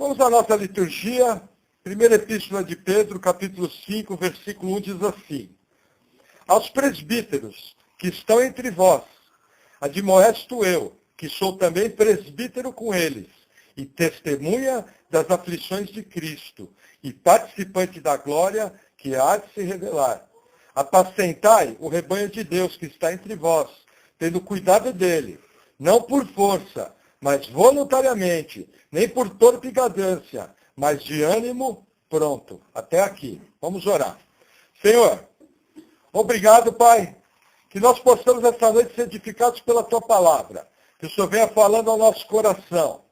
Vamos à nossa liturgia. Primeira Epístola de Pedro, capítulo 5, versículo 1, diz assim: Aos presbíteros que estão entre vós, admoesto eu, que sou também presbítero com eles, e testemunha das aflições de Cristo, e participante da glória que há de se revelar. Apacentai o rebanho de Deus que está entre vós, tendo cuidado dele, não por força, mas voluntariamente, nem por torpigância, mas de ânimo pronto. Até aqui. Vamos orar. Senhor, obrigado, Pai, que nós possamos esta noite ser edificados pela Tua palavra, que o Senhor venha falando ao nosso coração.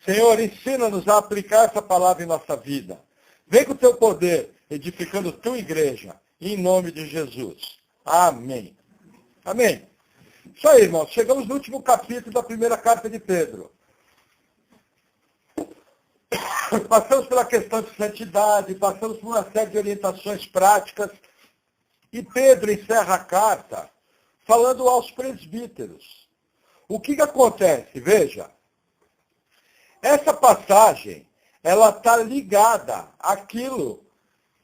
Senhor, ensina-nos a aplicar essa palavra em nossa vida. Vem com o Teu poder, edificando Tua igreja, em nome de Jesus. Amém. Amém. Isso aí, irmãos. Chegamos no último capítulo da primeira carta de Pedro. Passamos pela questão de santidade, passamos por uma série de orientações práticas. E Pedro encerra a carta falando aos presbíteros. O que acontece? Veja, essa passagem, ela está ligada àquilo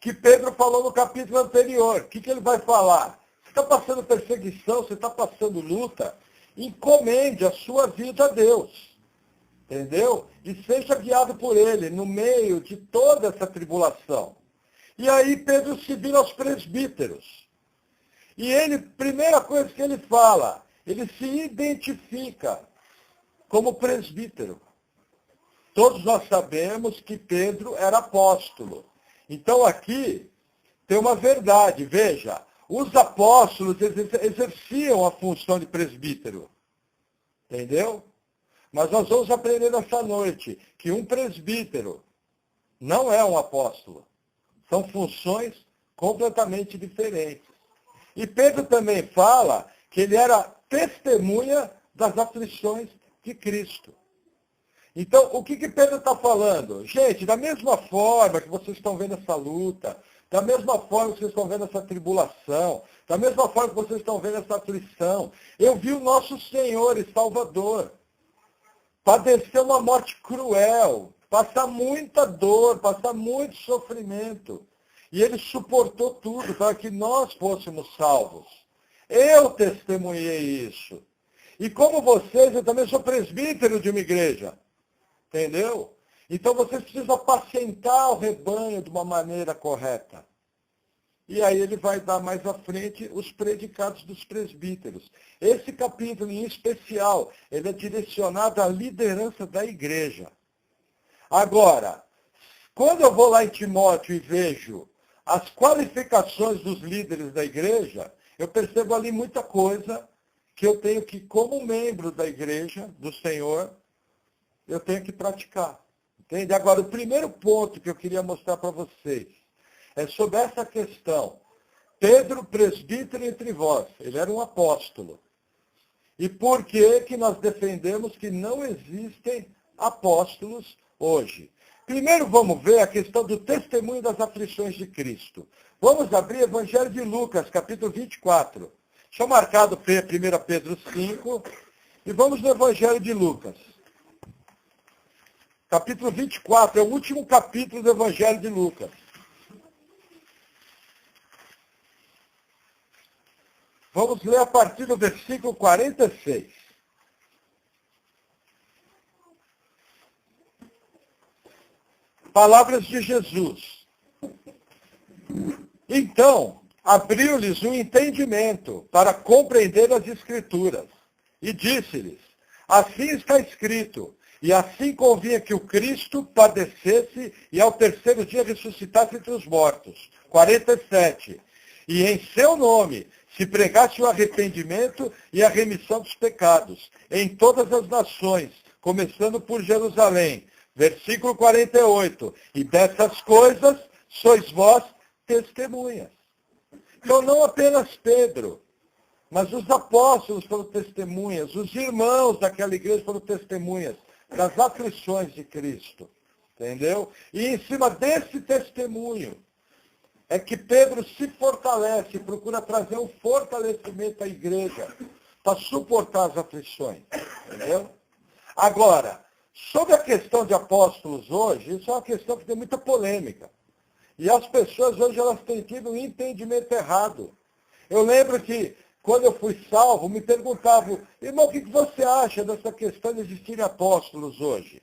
que Pedro falou no capítulo anterior. O que ele vai falar? Você está passando perseguição, você está passando luta, encomende a sua vida a Deus. Entendeu? E seja guiado por ele no meio de toda essa tribulação. E aí Pedro se vira aos presbíteros. E ele, primeira coisa que ele fala, ele se identifica como presbítero. Todos nós sabemos que Pedro era apóstolo. Então aqui tem uma verdade, veja, os apóstolos exerciam a função de presbítero. Entendeu? Mas nós vamos aprender nessa noite que um presbítero não é um apóstolo. São funções completamente diferentes. E Pedro também fala que ele era testemunha das aflições de Cristo. Então, o que Pedro está falando? Gente, da mesma forma que vocês estão vendo essa luta, da mesma forma que vocês estão vendo essa tribulação, da mesma forma que vocês estão vendo essa aflição, eu vi o nosso Senhor e Salvador padecer uma morte cruel, passar muita dor, passar muito sofrimento. E ele suportou tudo para que nós fôssemos salvos. Eu testemunhei isso. E como vocês, eu também sou presbítero de uma igreja. Entendeu? Então vocês precisam apacentar o rebanho de uma maneira correta. E aí ele vai dar mais à frente os predicados dos presbíteros. Esse capítulo em especial, ele é direcionado à liderança da igreja. Agora, quando eu vou lá em Timóteo e vejo as qualificações dos líderes da igreja, eu percebo ali muita coisa que eu tenho que, como membro da igreja, do Senhor, eu tenho que praticar. Entende? Agora, o primeiro ponto que eu queria mostrar para vocês é sobre essa questão. Pedro, presbítero entre vós, ele era um apóstolo. E por que nós defendemos que não existem apóstolos hoje? Primeiro vamos ver a questão do testemunho das aflições de Cristo. Vamos abrir o Evangelho de Lucas, capítulo 24. Deixa eu marcar do 1 Pedro 5 e vamos no Evangelho de Lucas. Capítulo 24, é o último capítulo do Evangelho de Lucas. Vamos ler a partir do versículo 46. Palavras de Jesus. Então, abriu-lhes o entendimento para compreender as Escrituras. E disse-lhes, assim está escrito, e assim convinha que o Cristo padecesse e ao terceiro dia ressuscitasse entre os mortos. 47. E em seu nome se pregasse o arrependimento e a remissão dos pecados em todas as nações, começando por Jerusalém. Versículo 48. E dessas coisas sois vós testemunhas. Então não apenas Pedro, mas os apóstolos foram testemunhas, os irmãos daquela igreja foram testemunhas das aflições de Cristo. Entendeu? E em cima desse testemunho é que Pedro se fortalece, procura trazer um fortalecimento à igreja para suportar as aflições. Entendeu? Agora, Sobre a questão de apóstolos hoje, isso é uma questão que tem muita polêmica. E as pessoas hoje elas têm tido um entendimento errado. Eu lembro que, quando eu fui salvo, me perguntavam, irmão, o que você acha dessa questão de existirem apóstolos hoje?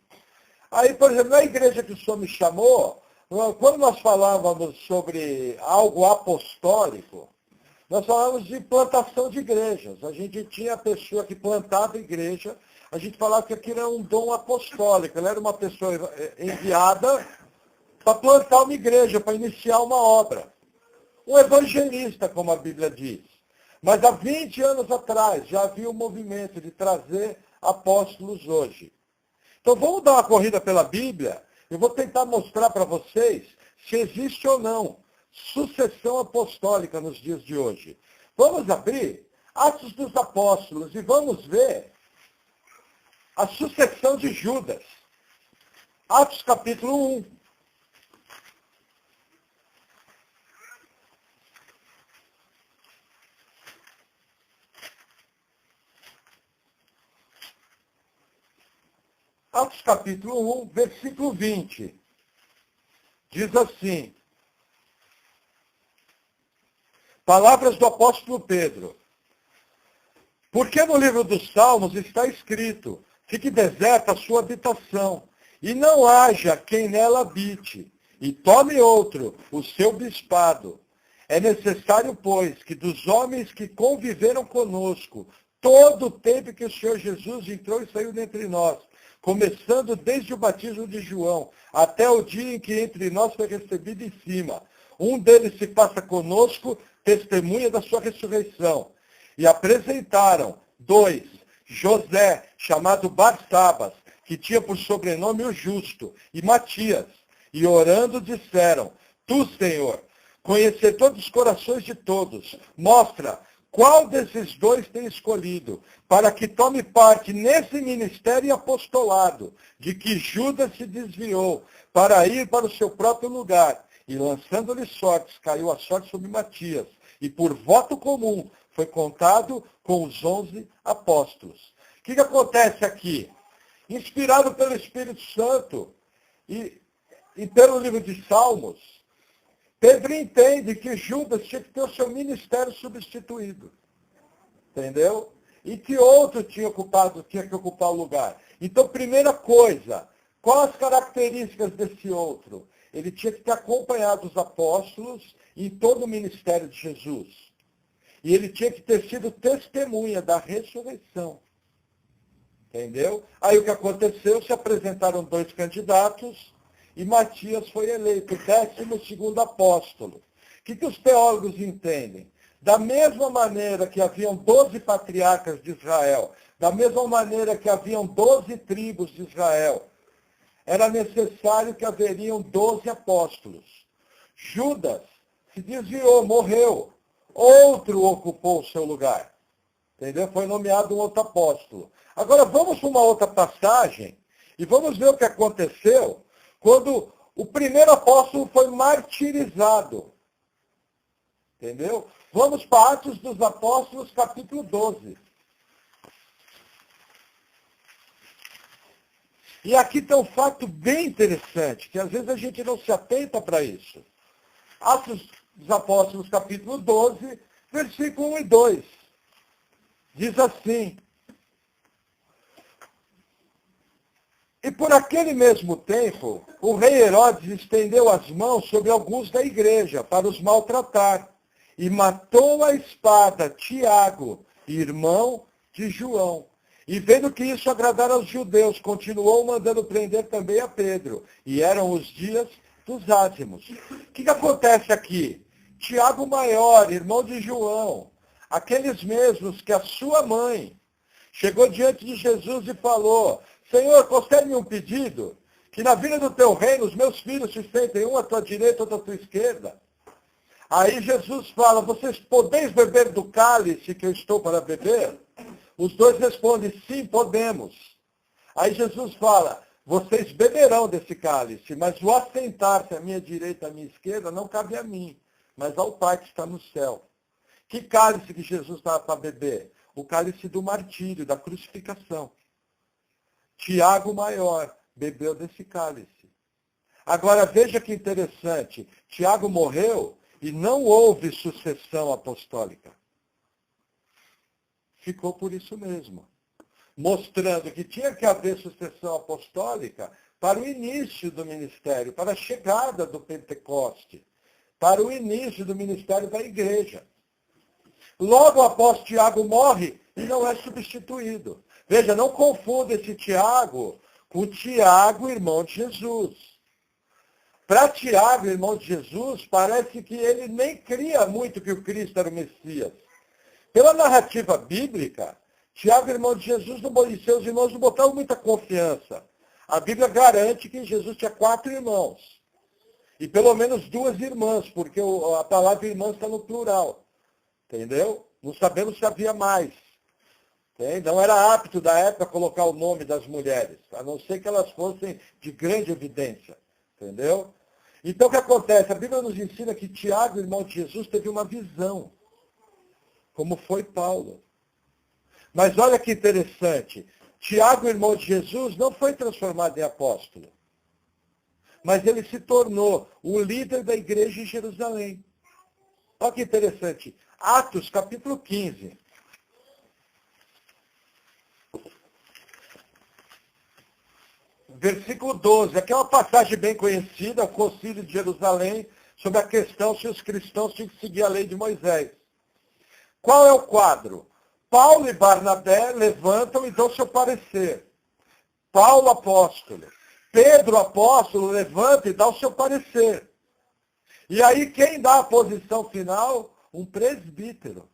Aí, por exemplo, na igreja que o senhor me chamou, quando nós falávamos sobre algo apostólico, nós falávamos de plantação de igrejas. A gente tinha a pessoa que plantava a igreja, a gente falava que aquilo era um dom apostólico. Ela era uma pessoa enviada para plantar uma igreja, para iniciar uma obra. Um evangelista, como a Bíblia diz. Mas há 20 anos atrás já havia um movimento de trazer apóstolos hoje. Então vamos dar uma corrida pela Bíblia. Eu vou tentar mostrar para vocês se existe ou não sucessão apostólica nos dias de hoje. Vamos abrir Atos dos Apóstolos e vamos ver a sucessão de Judas. Atos capítulo 1. Atos capítulo 1, versículo 20. Diz assim, palavras do apóstolo Pedro. Porque no livro dos Salmos está escrito, fique deserta a sua habitação, e não haja quem nela habite, e tome outro o seu bispado. É necessário, pois, que dos homens que conviveram conosco, todo o tempo que o Senhor Jesus entrou e saiu dentre nós, começando desde o batismo de João, até o dia em que entre nós foi recebido em cima. Um deles se faça conosco, testemunha da sua ressurreição. E apresentaram 2, José, chamado Barsabas, que tinha por sobrenome o Justo, e Matias. E orando disseram, tu, Senhor, conhecer todos os corações de todos, mostra qual desses 2 tem escolhido, para que tome parte nesse ministério e apostolado, de que Judas se desviou, para ir para o seu próprio lugar. E lançando-lhe sortes, caiu a sorte sobre Matias, e por voto comum foi contado com os 11 apóstolos. O que acontece aqui? Inspirado pelo Espírito Santo e pelo livro de Salmos, Pedro entende que Judas tinha que ter o seu ministério substituído. Entendeu? E que outro tinha que ocupar o lugar. Então, primeira coisa, quais as características desse outro? Ele tinha que ter acompanhado os apóstolos em todo o ministério de Jesus. E ele tinha que ter sido testemunha da ressurreição. Entendeu? Aí o que aconteceu? Se apresentaram 2 candidatos e Matias foi eleito, o 12º apóstolo. O que os teólogos entendem? Da mesma maneira que haviam 12 patriarcas de Israel, da mesma maneira que haviam 12 tribos de Israel, era necessário que haveriam 12 apóstolos. Judas se desviou, morreu. Outro ocupou o seu lugar. Entendeu? Foi nomeado um outro apóstolo. Agora vamos para uma outra passagem e vamos ver o que aconteceu quando o primeiro apóstolo foi martirizado. Entendeu? Vamos para Atos dos Apóstolos, capítulo 12. E aqui tem um fato bem interessante, que às vezes a gente não se atenta para isso. Atos dos Apóstolos, capítulo 12, versículo 1 e 2. Diz assim, e por aquele mesmo tempo, o rei Herodes estendeu as mãos sobre alguns da igreja para os maltratar, e matou a espada Tiago, irmão de João. E vendo que isso agradara aos judeus, continuou mandando prender também a Pedro. E eram os dias dos ázimos. O que acontece aqui? Tiago maior, irmão de João, aqueles mesmos que a sua mãe chegou diante de Jesus e falou, Senhor, concede-me um pedido, que na vinda do teu reino os meus filhos se sentem um à tua direita, outro à tua esquerda. Aí Jesus fala, vocês podeis beber do cálice que eu estou para beber? Os 2 respondem, sim, podemos. Aí Jesus fala, vocês beberão desse cálice, mas o assentar-se à minha direita, à minha esquerda, não cabe a mim, mas ao Pai que está no céu. Que cálice que Jesus estava para beber? O cálice do martírio, da crucificação. Tiago maior bebeu desse cálice. Agora veja que interessante, Tiago morreu e não houve sucessão apostólica. Ficou por isso mesmo, mostrando que tinha que haver sucessão apostólica para o início do ministério, para a chegada do Pentecoste, para o início do ministério da igreja. Logo após Tiago morre e não é substituído. Veja, não confunda esse Tiago com Tiago, irmão de Jesus. Para Tiago, irmão de Jesus, parece que ele nem cria muito que o Cristo era o Messias. Pela narrativa bíblica, Tiago, irmão de Jesus, e seus irmãos não botavam muita confiança. A Bíblia garante que Jesus tinha 4 irmãos. E pelo menos 2 irmãs, porque a palavra irmã está no plural. Entendeu? Não sabemos se havia mais. Não era apto da época colocar o nome das mulheres, a não ser que elas fossem de grande evidência. Entendeu? Então o que acontece? A Bíblia nos ensina que Tiago, irmão de Jesus, teve uma visão, como foi Paulo. Mas olha que interessante, Tiago, irmão de Jesus, não foi transformado em apóstolo, mas ele se tornou o líder da igreja em Jerusalém. Olha que interessante, Atos capítulo 15. Versículo 12, aqui é uma passagem bem conhecida, o Concílio de Jerusalém, sobre a questão se os cristãos tinham que seguir a lei de Moisés. Qual é o quadro? Paulo e Barnabé levantam e dão seu parecer. Paulo, apóstolo. Pedro, apóstolo, levanta e dá o seu parecer. E aí quem dá a posição final? Um presbítero.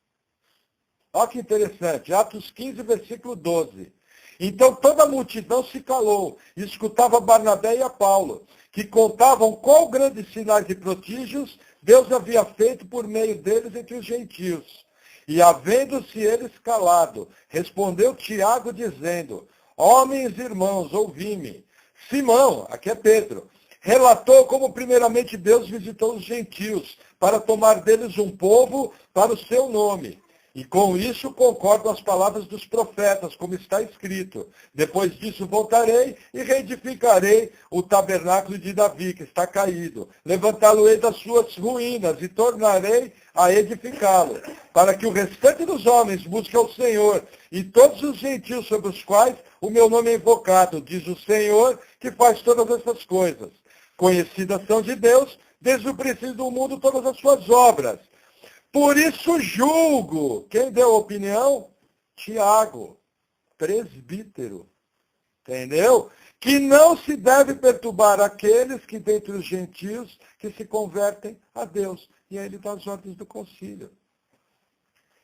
Olha que interessante, Atos 15, versículo 12. Então toda a multidão se calou e escutava Barnabé e a Paulo, que contavam qual grandes sinais e prodígios Deus havia feito por meio deles entre os gentios. E havendo-se eles calado, respondeu Tiago dizendo, homens e irmãos, ouvi-me. Simão, aqui é Pedro, relatou como primeiramente Deus visitou os gentios, para tomar deles um povo para o seu nome. E com isso concordo as palavras dos profetas, como está escrito. Depois disso voltarei e reedificarei o tabernáculo de Davi, que está caído. Levantá-lo-ei das suas ruínas e tornarei a edificá-lo, para que o restante dos homens busque ao Senhor e todos os gentios sobre os quais o meu nome é invocado, diz o Senhor, que faz todas essas coisas. Conhecidas são de Deus, desde o princípio do mundo, todas as suas obras. Por isso julgo. Quem deu a opinião? Tiago, presbítero. Entendeu? Que não se deve perturbar aqueles que dentre os gentios que se convertem a Deus. E aí ele dá as ordens do concílio.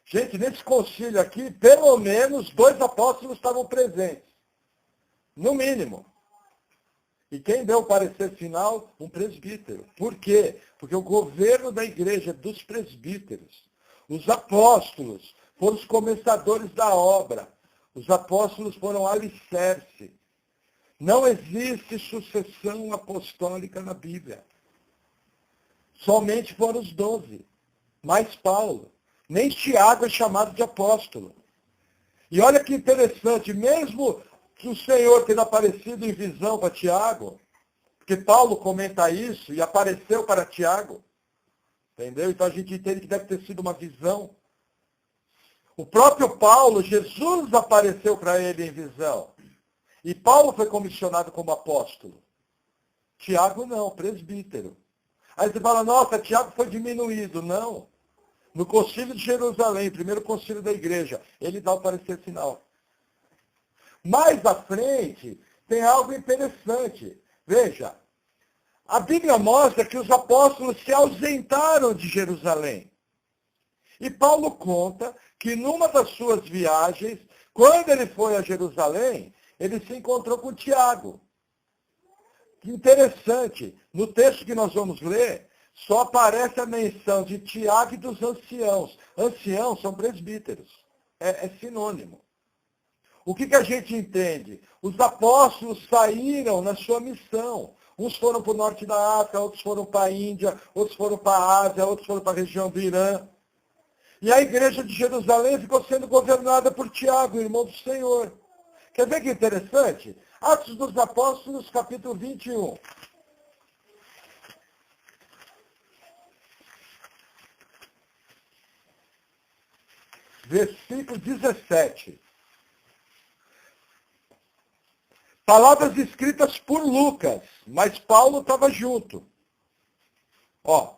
Gente, nesse concílio aqui, pelo menos 2 apóstolos estavam presentes. No mínimo. E quem deu o parecer final? Um presbítero. Por quê? Porque o governo da igreja é dos presbíteros. Os apóstolos foram os começadores da obra. Os apóstolos foram alicerce. Não existe sucessão apostólica na Bíblia. Somente foram os 12. Mais Paulo. Nem Tiago é chamado de apóstolo. E olha que interessante, mesmo o Senhor tendo aparecido em visão para Tiago, porque Paulo comenta isso e apareceu para Tiago, entendeu? Então a gente entende que deve ter sido uma visão. O próprio Paulo, Jesus apareceu para ele em visão. E Paulo foi comissionado como apóstolo. Tiago não, presbítero. Aí você fala, nossa, Tiago foi diminuído. Não. No concílio de Jerusalém, primeiro concílio da igreja, ele dá o parecer final. Mais à frente, tem algo interessante. Veja, a Bíblia mostra que os apóstolos se ausentaram de Jerusalém. E Paulo conta que numa das suas viagens, quando ele foi a Jerusalém, ele se encontrou com Tiago. Que interessante, no texto que nós vamos ler, só aparece a menção de Tiago e dos anciãos. Anciãos são presbíteros, é sinônimo. O que a gente entende? Os apóstolos saíram na sua missão. Uns foram para o norte da África, outros foram para a Índia, outros foram para a Ásia, outros foram para a região do Irã. E a igreja de Jerusalém ficou sendo governada por Tiago, irmão do Senhor. Quer ver que interessante? Atos dos Apóstolos, capítulo 21. Versículo 17. Palavras escritas por Lucas, mas Paulo estava junto. Ó,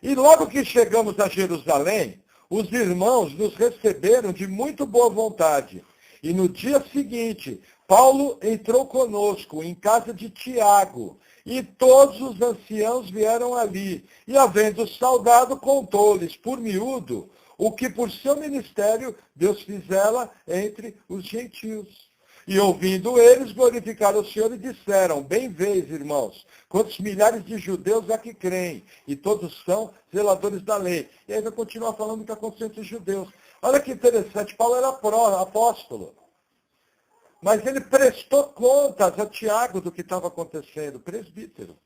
e logo que chegamos a Jerusalém, os irmãos nos receberam de muito boa vontade. E no dia seguinte, Paulo entrou conosco em casa de Tiago, e todos os anciãos vieram ali. E havendo saudado, contou-lhes por miúdo o que por seu ministério Deus fizera entre os gentios. E ouvindo eles, glorificaram o Senhor e disseram, bem vês, irmãos, quantos milhares de judeus há que creem, e todos são zeladores da lei. E aí vai continuar falando do que aconteceu entre os judeus. Olha que interessante, Paulo era apóstolo, mas ele prestou contas a Tiago do que estava acontecendo, presbítero.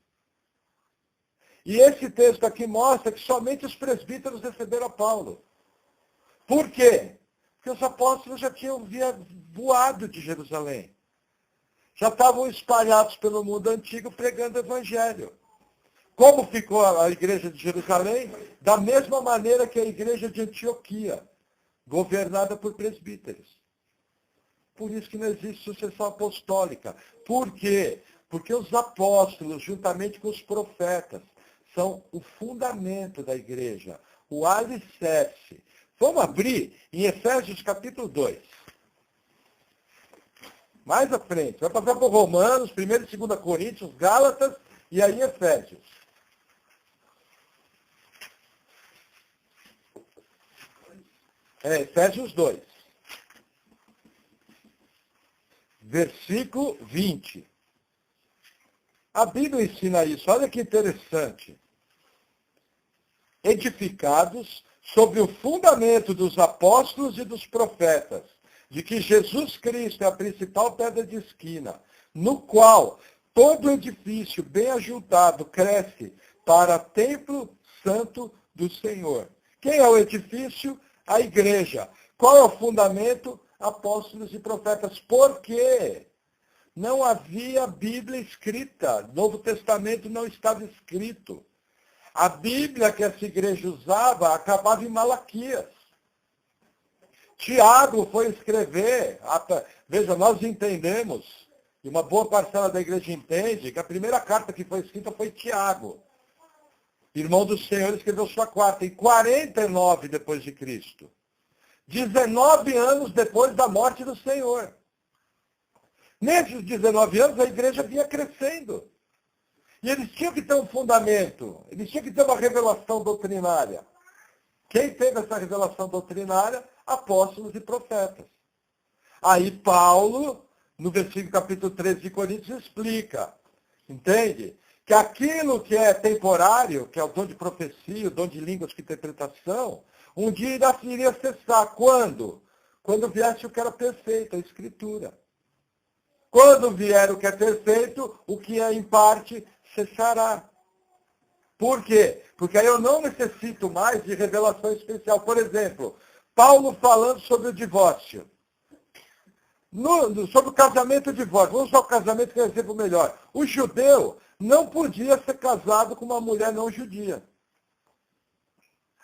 E esse texto aqui mostra que somente os presbíteros receberam a Paulo. Por quê? Porque os apóstolos já tinham voado de Jerusalém. Já estavam espalhados pelo mundo antigo pregando o evangelho. Como ficou a igreja de Jerusalém? Da mesma maneira que a igreja de Antioquia, governada por presbíteros. Por isso que não existe sucessão apostólica. Por quê? Porque os apóstolos, juntamente com os profetas, são o fundamento da igreja, o alicerce. Vamos abrir em Efésios capítulo 2. Mais à frente. Vai passar por Romanos, 1 e 2 Coríntios, Gálatas e aí Efésios. Efésios 2. Versículo 20. A Bíblia ensina isso. Olha que interessante. Edificados sobre o fundamento dos apóstolos e dos profetas, de que Jesus Cristo é a principal pedra de esquina, no qual todo edifício bem ajuntado cresce para templo santo do Senhor. Quem é o edifício? A igreja. Qual é o fundamento? Apóstolos e profetas. Por quê? Não havia Bíblia escrita. Novo Testamento não estava escrito. A Bíblia que essa igreja usava acabava em Malaquias. Tiago foi escrever, veja, nós entendemos, e uma boa parcela da igreja entende, que a primeira carta que foi escrita foi Tiago. Irmão do Senhor, escreveu sua quarta, em 49 depois de Cristo. 19 anos depois da morte do Senhor. Nesses 19 anos, a igreja vinha crescendo. E eles tinham que ter um fundamento, eles tinham que ter uma revelação doutrinária. Quem teve essa revelação doutrinária? Apóstolos e profetas. Aí Paulo, no versículo capítulo 13 de Coríntios, explica, entende? Que aquilo que é temporário, que é o dom de profecia, o dom de línguas de interpretação, um dia iria cessar. Quando? Quando viesse o que era perfeito, a Escritura. Quando vier o que é perfeito, o que é em parte cessará. Por quê? Porque aí eu não necessito mais de revelação especial. Por exemplo, Paulo falando sobre o divórcio. Sobre o casamento e o divórcio. Vamos usar o casamento que é um exemplo melhor. O judeu não podia ser casado com uma mulher não judia.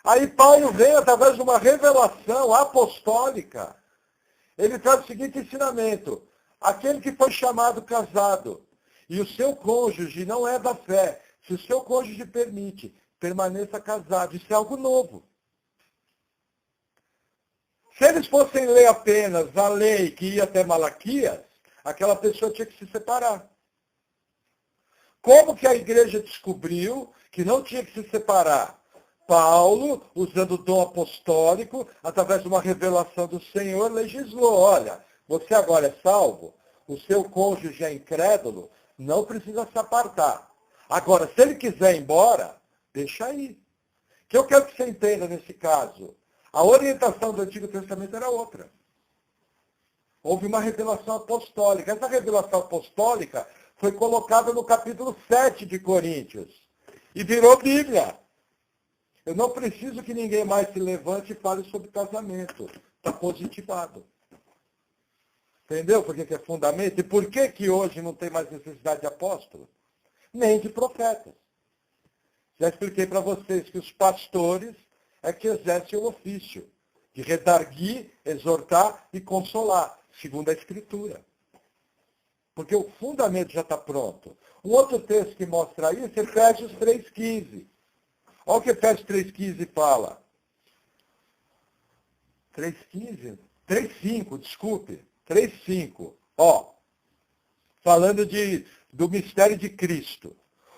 Aí Paulo vem através de uma revelação apostólica. Ele traz o seguinte ensinamento. Aquele que foi chamado casado e o seu cônjuge não é da fé, se o seu cônjuge permite, permaneça casado. Isso é algo novo. Se eles fossem ler apenas a lei que ia até Malaquias, aquela pessoa tinha que se separar. Como que a igreja descobriu que não tinha que se separar? Paulo, usando o dom apostólico, através de uma revelação do Senhor, legislou, olha, você agora é salvo, o seu cônjuge é incrédulo, não precisa se apartar. Agora, se ele quiser ir embora, deixa aí. O que eu quero que você entenda nesse caso? A orientação do Antigo Testamento era outra. Houve uma revelação apostólica. Essa revelação apostólica foi colocada no capítulo 7 de Coríntios. E virou Bíblia. Eu não preciso que ninguém mais se levante e fale sobre casamento. Está positivado. Entendeu por que é fundamento? E por que que hoje não tem mais necessidade de apóstolo? Nem de profetas. Já expliquei para vocês que os pastores é que exercem o ofício de redarguir, exortar e consolar, segundo a Escritura. Porque o fundamento já está pronto. Um outro texto que mostra isso é Efésios 3,15. Olha o que Efésios 3,15 fala. 3,15? 3,5, desculpe. 3,5. Ó, falando do mistério de Cristo,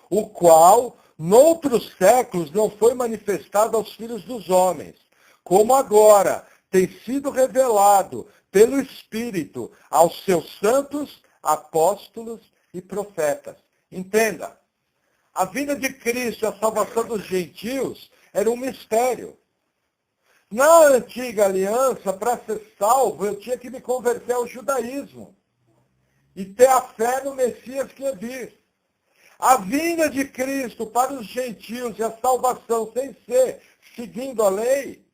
o qual, noutros séculos, não foi manifestado aos filhos dos homens, como agora tem sido revelado pelo Espírito aos seus santos, apóstolos e profetas. Entenda, a vinda de Cristo, a salvação dos gentios, era um mistério. Na antiga aliança, para ser salvo, eu tinha que me converter ao judaísmo e ter a fé no Messias que ia vir. A vinda de Cristo para os gentios e a salvação sem ser seguindo a lei,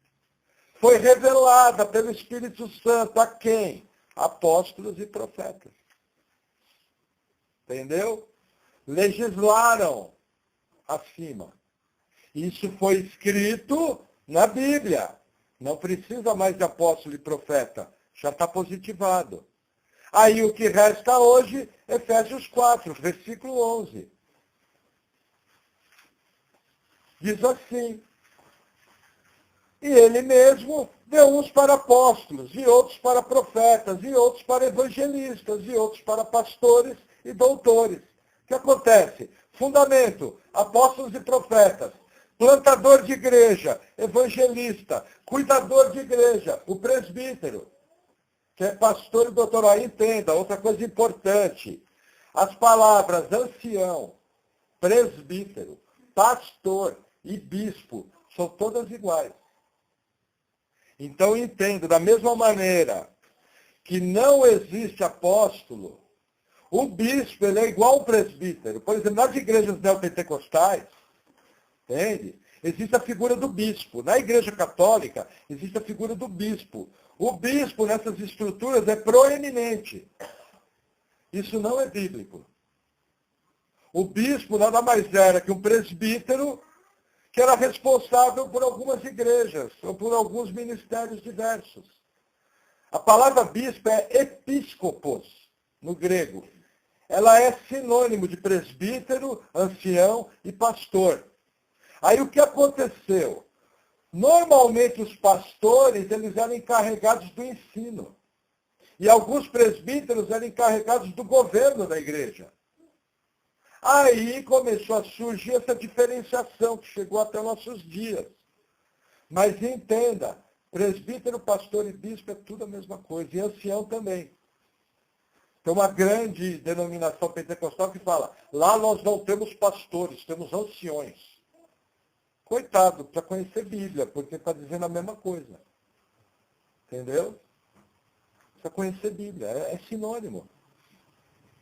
foi revelada pelo Espírito Santo a quem? Apóstolos e profetas. Entendeu? Legislaram acima. Isso foi escrito na Bíblia. Não precisa mais de apóstolo e profeta. Já está positivado. Aí o que resta hoje, Efésios 4, versículo 11. Diz assim: e ele mesmo deu uns para apóstolos, e outros para profetas, e outros para evangelistas, e outros para pastores e doutores. O que acontece? Fundamento, apóstolos e profetas, plantador de igreja, evangelista, cuidador de igreja, o presbítero, que é pastor e doutor. Aí entenda, outra coisa importante, as palavras ancião, presbítero, pastor e bispo são todas iguais. Então entendo, da mesma maneira que não existe apóstolo, o bispo ele é igual ao presbítero. Por exemplo, nas igrejas neopentecostais, entende? Existe a figura do bispo. Na igreja católica, existe a figura do bispo. O bispo nessas estruturas é proeminente. Isso não é bíblico. O bispo nada mais era que um presbítero que era responsável por algumas igrejas, ou por alguns ministérios diversos. A palavra bispo é episcopos, no grego. Ela é sinônimo de presbítero, ancião e pastor. Aí o que aconteceu? Normalmente os pastores, eles eram encarregados do ensino. E alguns presbíteros eram encarregados do governo da igreja. Aí começou a surgir essa diferenciação que chegou até nossos dias. Mas entenda, presbítero, pastor e bispo é tudo a mesma coisa, e ancião também. Tem uma grande denominação pentecostal que fala, lá nós não temos pastores, temos anciões. Coitado, para conhecer Bíblia, porque está dizendo a mesma coisa. Entendeu? Para conhecer Bíblia, é sinônimo.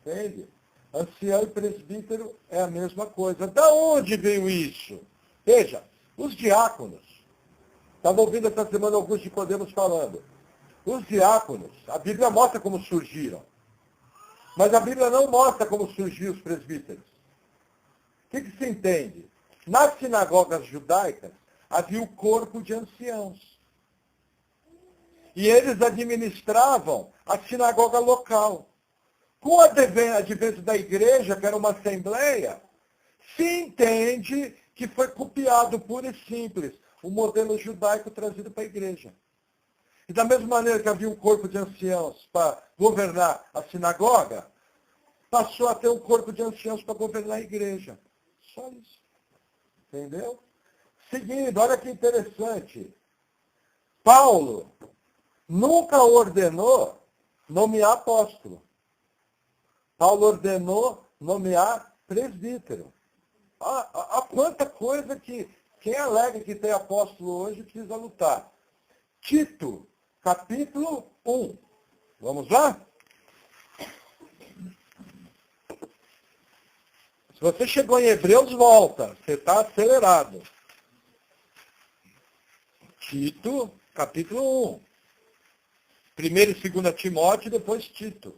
Entende? Ancião e presbítero é a mesma coisa. Da onde veio isso? Veja, os diáconos. Estava ouvindo essa semana alguns de Podemos falando. Os diáconos, a Bíblia mostra como surgiram. Mas a Bíblia não mostra como surgiram os presbíteros. O que se entende? Nas sinagogas judaicas, havia o corpo de anciãos. E eles administravam a sinagoga local. Com o advento da igreja, que era uma assembleia, se entende que foi copiado puro e simples o modelo judaico trazido para a igreja. E da mesma maneira que havia um corpo de anciãos para governar a sinagoga, passou a ter um corpo de anciãos para governar a igreja. Só isso. Entendeu? Seguindo, olha que interessante. Paulo nunca ordenou nomear apóstolo. Paulo ordenou nomear presbítero. Há quanta coisa que quem alega que tem apóstolo hoje precisa lutar. Tito, capítulo 1. Vamos lá? Se você chegou em Hebreus, volta. Você está acelerado. Tito, capítulo 1. Primeiro e 2 Timóteo e depois Tito.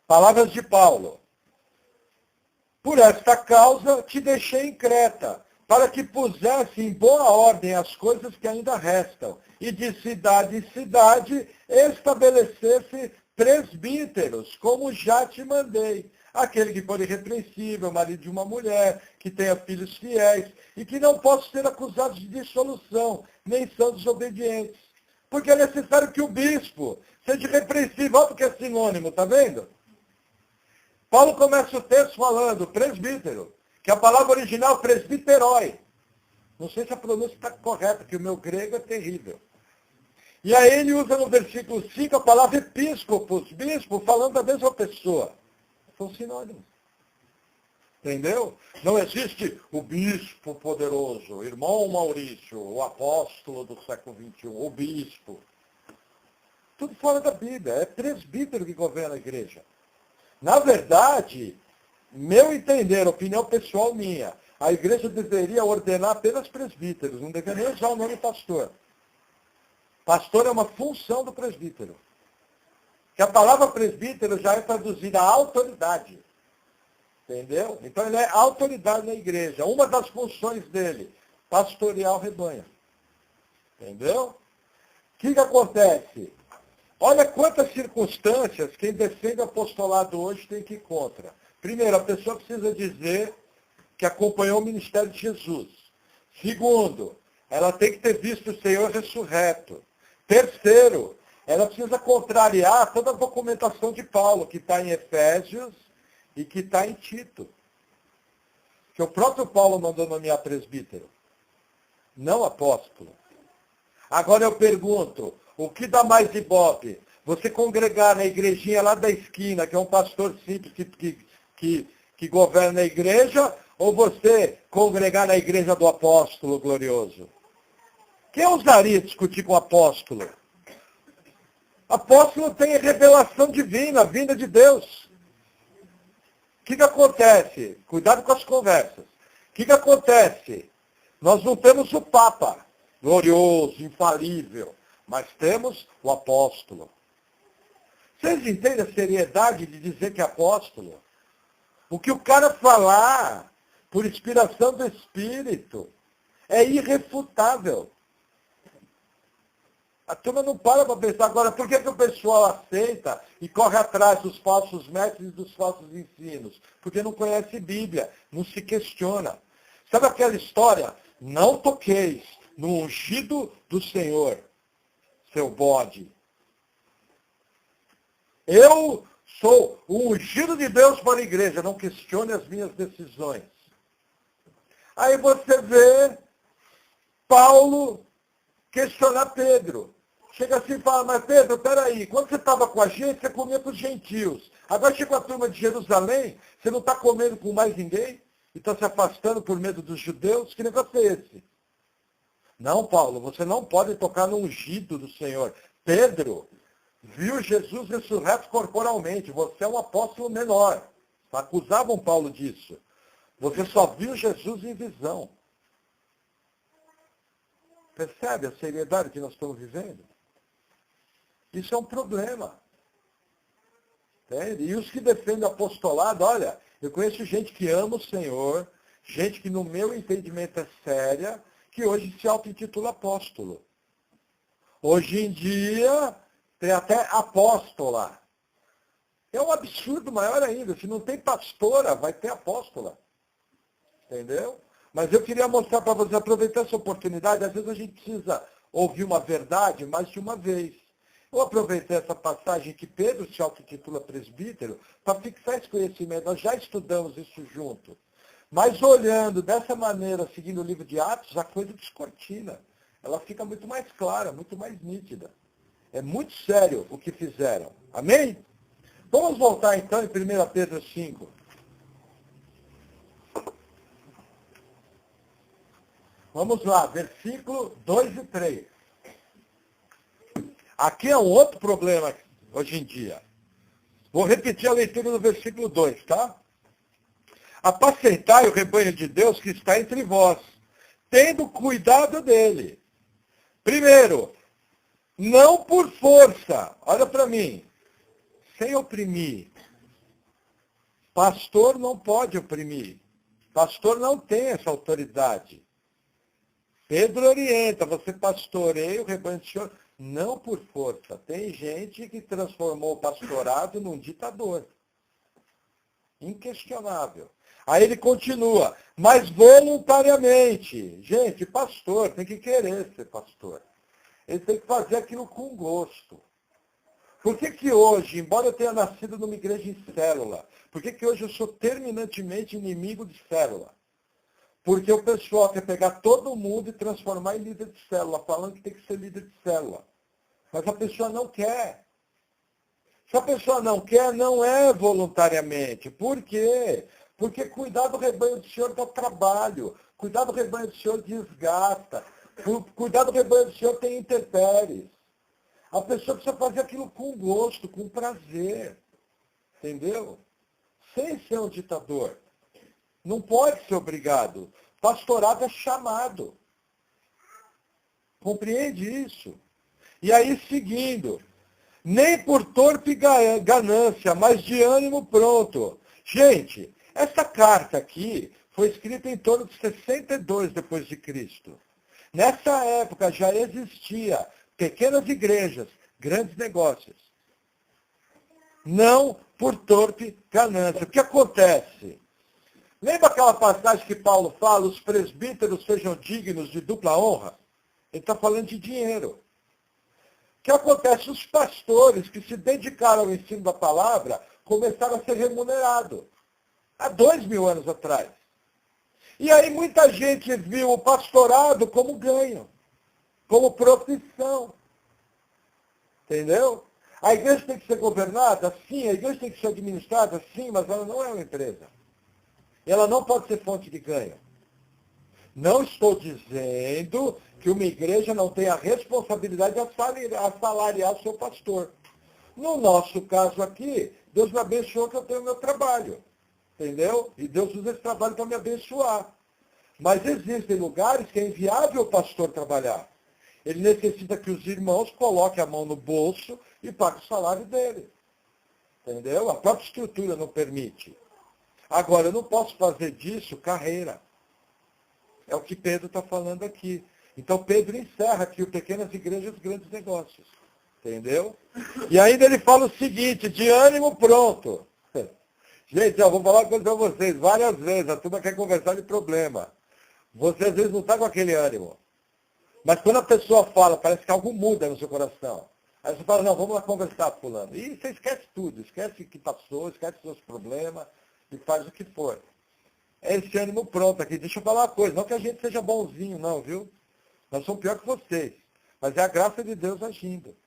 Palavras de Paulo. Por esta causa te deixei em Creta, para que pusesse em boa ordem as coisas que ainda restam, e de cidade em cidade estabelecesse presbíteros, como já te mandei. Aquele que for irrepreensível, marido de uma mulher, que tenha filhos fiéis, e que não possa ser acusado de dissolução, nem são desobedientes. Porque é necessário que o bispo seja irrepreensível. Olha porque é sinônimo, está vendo? Paulo começa o texto falando presbítero, que a palavra original é presbiterói. Não sei se a pronúncia está correta, porque o meu grego é terrível. E aí ele usa no versículo 5 a palavra episcopos, bispo, falando da mesma pessoa. São sinônimos. Entendeu? Não existe o bispo poderoso, o irmão Maurício, o apóstolo do século XXI, o bispo. Tudo fora da Bíblia. É presbítero que governa a igreja. Na verdade, meu entender, opinião pessoal minha, a igreja deveria ordenar apenas presbíteros, não deveria nem usar o nome pastor. Pastor é uma função do presbítero. Que a palavra presbítero já é traduzida a autoridade. Entendeu? Então ele é autoridade na igreja. Uma das funções dele, pastorear o rebanho. Entendeu? O que acontece? Olha quantas circunstâncias quem defende o apostolado hoje tem que ir contra. Primeiro, a pessoa precisa dizer que acompanhou o ministério de Jesus. Segundo, ela tem que ter visto o Senhor ressurreto. Terceiro, ela precisa contrariar toda a documentação de Paulo, que está em Efésios e que está em Tito. Que o próprio Paulo mandou nomear presbítero, não apóstolo. Agora eu pergunto, o que dá mais ibope? Você congregar na igrejinha lá da esquina, que é um pastor simples que governa a igreja, ou você congregar na igreja do apóstolo glorioso? Quem ousaria discutir com o apóstolo? Apóstolo tem revelação divina, vinda de Deus. O que acontece? Cuidado com as conversas. O que acontece? Nós não temos o Papa, glorioso, infalível, mas temos o apóstolo. Vocês entendem a seriedade de dizer que é apóstolo? O que o cara falar, por inspiração do Espírito, é irrefutável. A turma não para pensar agora, por que o pessoal aceita e corre atrás dos falsos mestres e dos falsos ensinos? Porque não conhece Bíblia, não se questiona. Sabe aquela história? Não toqueis no ungido do Senhor, seu bode. Eu sou o ungido de Deus para a igreja, não questione as minhas decisões. Aí você vê Paulo questionar Pedro. Chega assim e fala, mas Pedro, peraí, quando você estava com a gente, você comia com os gentios. Agora chega a turma de Jerusalém, você não está comendo com mais ninguém? E está se afastando por medo dos judeus? Que negócio é esse? Não, Paulo, você não pode tocar no ungido do Senhor. Pedro viu Jesus ressurreto corporalmente. Você é um apóstolo menor. Acusavam Paulo disso. Você só viu Jesus em visão. Percebe a seriedade que nós estamos vivendo? Isso é um problema. Entende? E os que defendem o apostolado, olha, eu conheço gente que ama o Senhor, gente que no meu entendimento é séria, que hoje se auto-intitula apóstolo. Hoje em dia, tem até apóstola. É um absurdo maior ainda. Se não tem pastora, vai ter apóstola. Entendeu? Mas eu queria mostrar para você, aproveitar essa oportunidade, às vezes a gente precisa ouvir uma verdade mais de uma vez. Eu aproveitei essa passagem que Pedro se auto-intitula presbítero para fixar esse conhecimento. Nós já estudamos isso junto. Mas olhando dessa maneira, seguindo o livro de Atos, a coisa descortina. Ela fica muito mais clara, muito mais nítida. É muito sério o que fizeram. Amém? Vamos voltar então em 1 Pedro 5. Vamos lá, versículo 2 e 3. Aqui é um outro problema hoje em dia. Vou repetir a leitura do versículo 2, tá? Apacentai o rebanho de Deus que está entre vós, tendo cuidado dele. Primeiro, não por força. Olha para mim. Sem oprimir. Pastor não pode oprimir. Pastor não tem essa autoridade. Pedro orienta, você pastoreia o rebanho do Senhor, não por força. Tem gente que transformou o pastorado num ditador. Inquestionável. Aí ele continua, mas voluntariamente. Gente, pastor tem que querer ser pastor. Ele tem que fazer aquilo com gosto. Por que hoje, embora eu tenha nascido numa igreja em célula, por que hoje eu sou terminantemente inimigo de célula? Porque o pessoal quer pegar todo mundo e transformar em líder de célula, falando que tem que ser líder de célula. Mas a pessoa não quer. Se a pessoa não quer, não é voluntariamente. Por quê? Porque cuidar do rebanho do Senhor dá trabalho. Cuidar do rebanho do Senhor desgasta. Cuidar do rebanho do Senhor tem intempéries. A pessoa precisa fazer aquilo com gosto, com prazer. Entendeu? Sem ser um ditador. Não pode ser obrigado. Pastorado é chamado. Compreende isso? E aí, seguindo. Nem por torpe ganância, mas de ânimo pronto. Gente, essa carta aqui foi escrita em torno de 62 depois de Cristo. Nessa época já existia pequenas igrejas, grandes negócios. Não por torpe ganância. O que acontece? Lembra aquela passagem que Paulo fala, os presbíteros sejam dignos de dupla honra? Ele está falando de dinheiro. O que acontece? Os pastores que se dedicaram ao ensino da palavra começaram a ser remunerados. Há 2000 anos atrás. E aí muita gente viu o pastorado como ganho, como profissão. Entendeu? A igreja tem que ser governada? Sim. A igreja tem que ser administrada? Sim, mas ela não é uma empresa. Ela não pode ser fonte de ganho. Não estou dizendo que uma igreja não tem a responsabilidade de assalariar o seu pastor. No nosso caso aqui, Deus me abençoou que eu tenho o meu trabalho. Entendeu? E Deus usa esse trabalho para me abençoar. Mas existem lugares que é inviável o pastor trabalhar. Ele necessita que os irmãos coloquem a mão no bolso e paguem o salário dele. Entendeu? A própria estrutura não permite. Agora, eu não posso fazer disso carreira. É o que Pedro está falando aqui. Então, Pedro encerra aqui o pequenas igrejas, grandes negócios. Entendeu? E ainda ele fala o seguinte, de ânimo pronto. Gente, eu vou falar uma coisa para vocês, várias vezes, a turma quer conversar de problema. Você às vezes não está com aquele ânimo. Mas quando a pessoa fala, parece que algo muda no seu coração. Aí você fala, não, vamos lá conversar, fulano. E você esquece tudo, esquece o que passou, esquece os seus problemas e faz o que for. É esse ânimo pronto aqui. Deixa eu falar uma coisa, não que a gente seja bonzinho, não, viu? Nós somos pior que vocês. Mas é a graça de Deus agindo.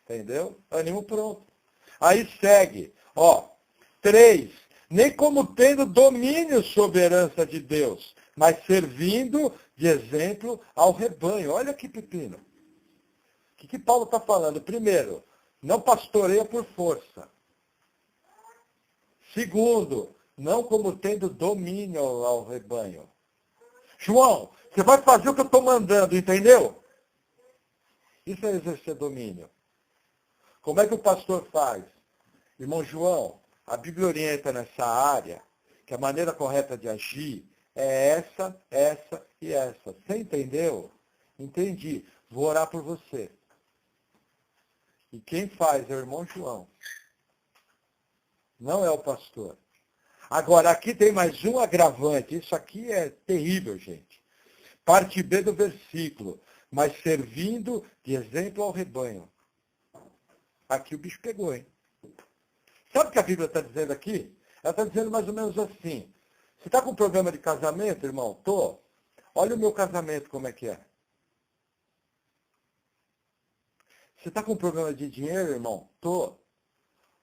Entendeu? Ânimo pronto. Aí segue. Ó, 3. Nem como tendo domínio sobre a herança de Deus, mas servindo de exemplo ao rebanho. Olha que pepino. O que Paulo está falando? Primeiro, não pastoreia por força. Segundo, não como tendo domínio ao rebanho. João, você vai fazer o que eu estou mandando, entendeu? Isso é exercer domínio. Como é que o pastor faz? Irmão João, a Bíblia orienta nessa área que a maneira correta de agir é essa, essa e essa. Você entendeu? Entendi. Vou orar por você. E quem faz é o irmão João. Não é o pastor. Agora, aqui tem mais um agravante. Isso aqui é terrível, gente. Parte B do versículo. Mas servindo de exemplo ao rebanho. Aqui o bicho pegou, hein? Sabe o que a Bíblia está dizendo aqui? Ela está dizendo mais ou menos assim. Você está com problema de casamento, irmão? Tô. Olha o meu casamento como é que é. Você está com problema de dinheiro, irmão? Tô.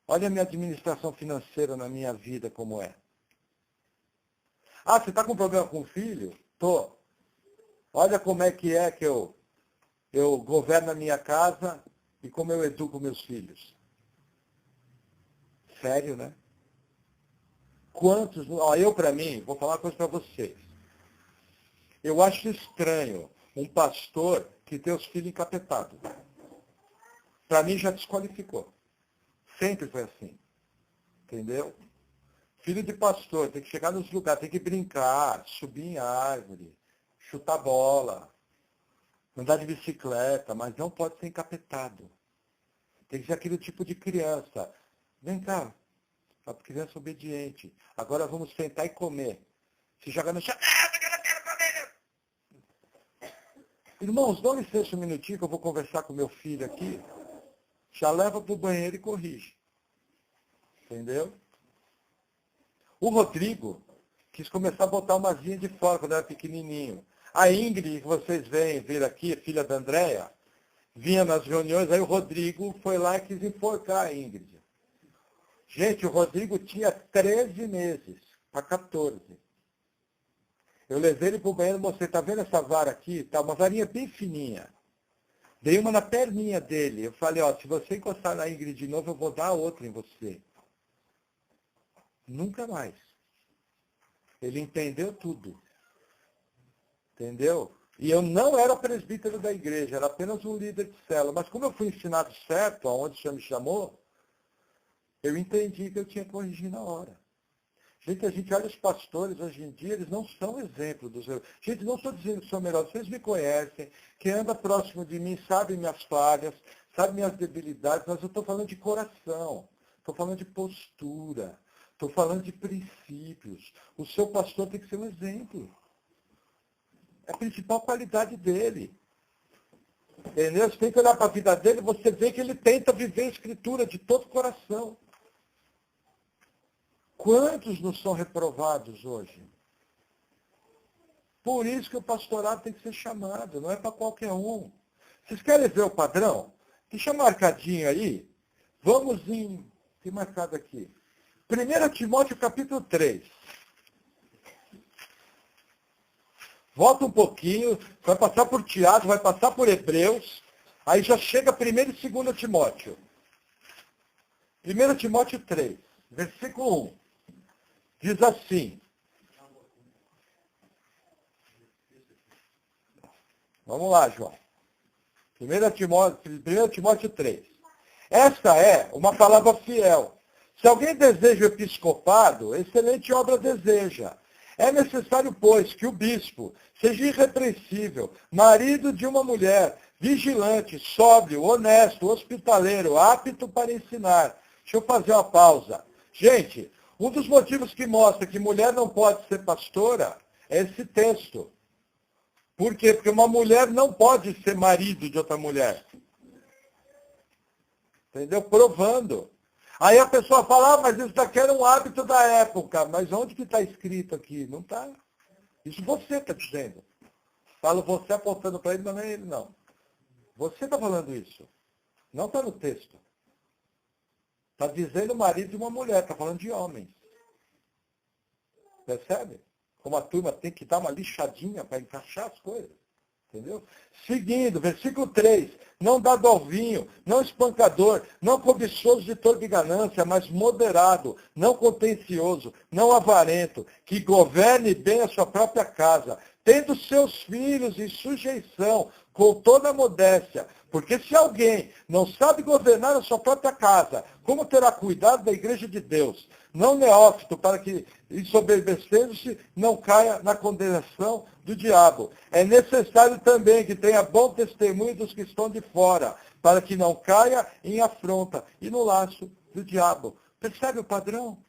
Olha a minha administração financeira na minha vida como é. Ah, você está com problema com o filho? Tô. Olha como é que eu governo a minha casa e como eu educo meus filhos. Sério, né? Quantos... Ó, eu, para mim, vou falar uma coisa para vocês. Eu acho estranho um pastor que tem os filhos encapetados. Para mim já desqualificou. Sempre foi assim. Entendeu? Filho de pastor tem que chegar nos lugares, tem que brincar, subir em árvore, chutar bola, andar de bicicleta, mas não pode ser encapetado. Tem que ser aquele tipo de criança. Vem cá, a criança obediente. Agora vamos sentar e comer. Se joga no chão, porque eu não quero comer. Irmãos, dá licença um minutinho que eu vou conversar com meu filho aqui. Já leva para o banheiro e corrige. Entendeu? O Rodrigo quis começar a botar uma zinha de fora quando era pequenininho. A Ingrid, que vocês veem vir aqui, filha da Andréia, vinha nas reuniões, aí o Rodrigo foi lá e quis enforcar a Ingrid. Gente, o Rodrigo tinha 13 meses, para 14. Eu levei ele para o banheiro e mostrei, tá vendo essa vara aqui? Tá uma varinha bem fininha. Dei uma na perninha dele. Eu falei, ó, se você encostar na Ingrid de novo, eu vou dar outra em você. Nunca mais. Ele entendeu tudo. Entendeu? E eu não era presbítero da igreja, era apenas um líder de célula. Mas como eu fui ensinado certo, aonde o Senhor me chamou, eu entendi que eu tinha que corrigir na hora. Gente, a gente olha os pastores hoje em dia, eles não são exemplo dos meus. Gente, não estou dizendo que são melhores, vocês me conhecem, quem anda próximo de mim sabe minhas falhas, sabe minhas debilidades, mas eu estou falando de coração, estou falando de postura, estou falando de princípios. O seu pastor tem que ser um exemplo. É a principal qualidade dele. Entendeu? Você tem que olhar para a vida dele, você vê que ele tenta viver a Escritura de todo o coração. Quantos não são reprovados hoje? Por isso que o pastorado tem que ser chamado, não é para qualquer um. Vocês querem ver o padrão? Deixa marcadinho aí. Vamos em... Tem marcado aqui. 1 Timóteo capítulo 3. Volta um pouquinho, vai passar por Tiago, vai passar por Hebreus, aí já chega 1 e 2 Timóteo. 1 Timóteo 3, versículo 1. Diz assim. Vamos lá, João. 1 Timóteo 3. Esta é uma palavra fiel. Se alguém deseja o episcopado, excelente obra deseja. É necessário, pois, que o bispo seja irrepreensível, marido de uma mulher, vigilante, sóbrio, honesto, hospitaleiro, apto para ensinar. Deixa eu fazer uma pausa. Gente, um dos motivos que mostra que mulher não pode ser pastora é esse texto. Por quê? Porque uma mulher não pode ser marido de outra mulher. Entendeu? Provando. Aí a pessoa fala, mas isso daqui era um hábito da época. Mas onde que está escrito aqui? Não está. Isso você está dizendo. Falo você apontando para ele, mas não é ele, não. Você está falando isso. Não está no texto. Está dizendo o marido de uma mulher, está falando de homens. Percebe? Como a turma tem que dar uma lixadinha para encaixar as coisas. Entendeu? Seguindo, versículo 3. Não dado ao vinho, não espancador, não cobiçoso de toda ganância, mas moderado, não contencioso, não avarento, que governe bem a sua própria casa, tendo seus filhos em sujeição, com toda a modéstia. Porque se alguém não sabe governar a sua própria casa, como terá cuidado da igreja de Deus? Não neófito, para que, ensoberbecendo-se, não caia na condenação do diabo. É necessário também que tenha bom testemunho dos que estão de fora, para que não caia em afronta e no laço do diabo. Percebe o padrão?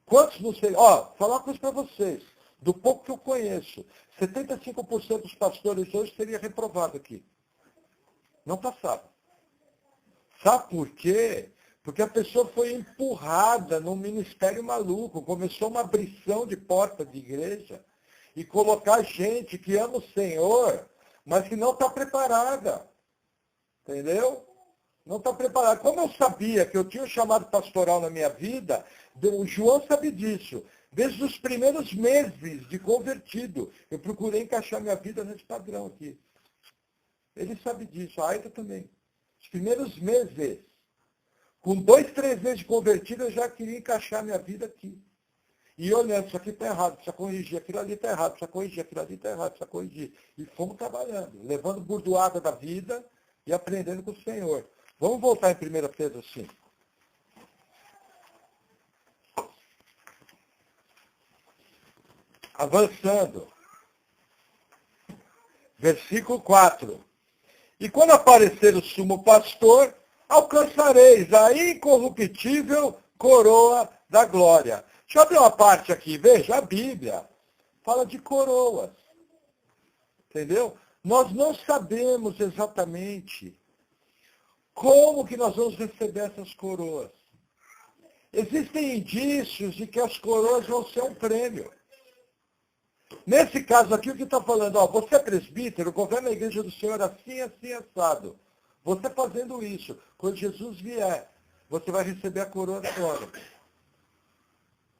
Quantos não sei? Ó, falar uma coisa para vocês. Do pouco que eu conheço, 75% dos pastores hoje seria reprovado aqui. Não passava. Sabe por quê? Porque a pessoa foi empurrada num ministério maluco, começou uma abrição de porta de igreja e colocar gente que ama o Senhor, mas que não está preparada. Entendeu? Não está preparada. Como eu sabia que eu tinha um chamado pastoral na minha vida, o João sabe disso. Desde os primeiros meses de convertido, eu procurei encaixar minha vida nesse padrão aqui. Ele sabe disso, a Aida também. Os primeiros meses. Com 2, 3 meses de convertido, eu já queria encaixar minha vida aqui. E olhando, isso aqui está errado, precisa corrigir, aquilo ali está errado, precisa corrigir, aquilo ali está errado, precisa corrigir. E fomos trabalhando, levando burdoada da vida e aprendendo com o Senhor. Vamos voltar em 1 Pedro 5. Avançando. Versículo 4. E quando aparecer o sumo pastor, alcançareis a incorruptível coroa da glória. Deixa eu abrir uma parte aqui, veja, a Bíblia fala de coroas. Entendeu? Nós não sabemos exatamente como que nós vamos receber essas coroas. Existem indícios de que as coroas vão ser um prêmio. Nesse caso aqui, o que está falando? Ó, você é presbítero, governa a igreja do Senhor assim, assim, assado. Você fazendo isso, quando Jesus vier, você vai receber a coroa da glória.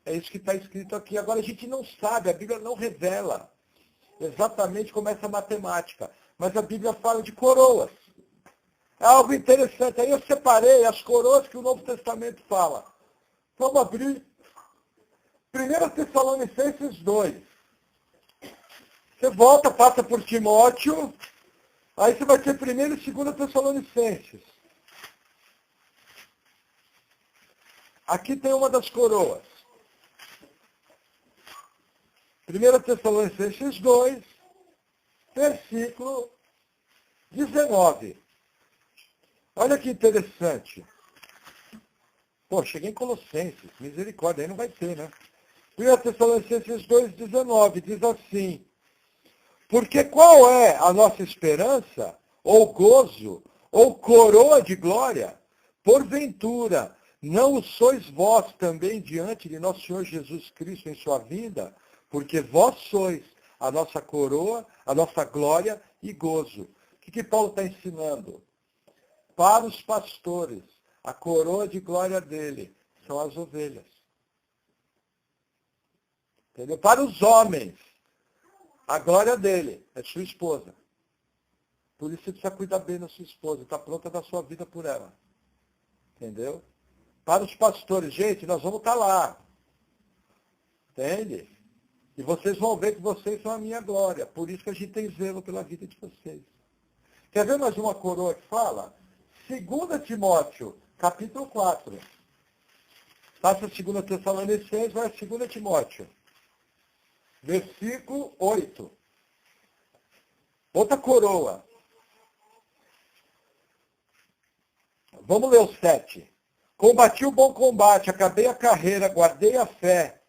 É isso que está escrito aqui. Agora, a gente não sabe, a Bíblia não revela exatamente como é essa matemática. Mas a Bíblia fala de coroas. É algo interessante. Aí eu separei as coroas que o Novo Testamento fala. Vamos abrir 1 Tessalonicenses 2. Você volta, passa por Timóteo, aí você vai ter 1 e 2 Tessalonicenses. Aqui tem uma das coroas. 1 Tessalonicenses 2, versículo 19. Olha que interessante. Pô, cheguei em Colossenses, misericórdia, aí não vai ter, né? 1 Tessalonicenses 2, 19, diz assim: porque qual é a nossa esperança, ou gozo, ou coroa de glória? Porventura, não o sois vós também diante de nosso Senhor Jesus Cristo em sua vinda? Porque vós sois a nossa coroa, a nossa glória e gozo. O que Paulo está ensinando? Para os pastores, a coroa de glória dele são as ovelhas. Entendeu? Para os homens, a glória dele é sua esposa. Por isso você precisa cuidar bem da sua esposa. Está pronta da sua vida por ela. Entendeu? Para os pastores, gente, nós vamos estar lá. Entende? E vocês vão ver que vocês são a minha glória. Por isso que a gente tem zelo pela vida de vocês. Quer ver mais uma coroa que fala? 2 Timóteo, capítulo 4. Passa 2 Tessalonicenses, vai a 2 Timóteo. Versículo 8. Outra coroa. Vamos ler o 7. Combati o bom combate, acabei a carreira, guardei a fé.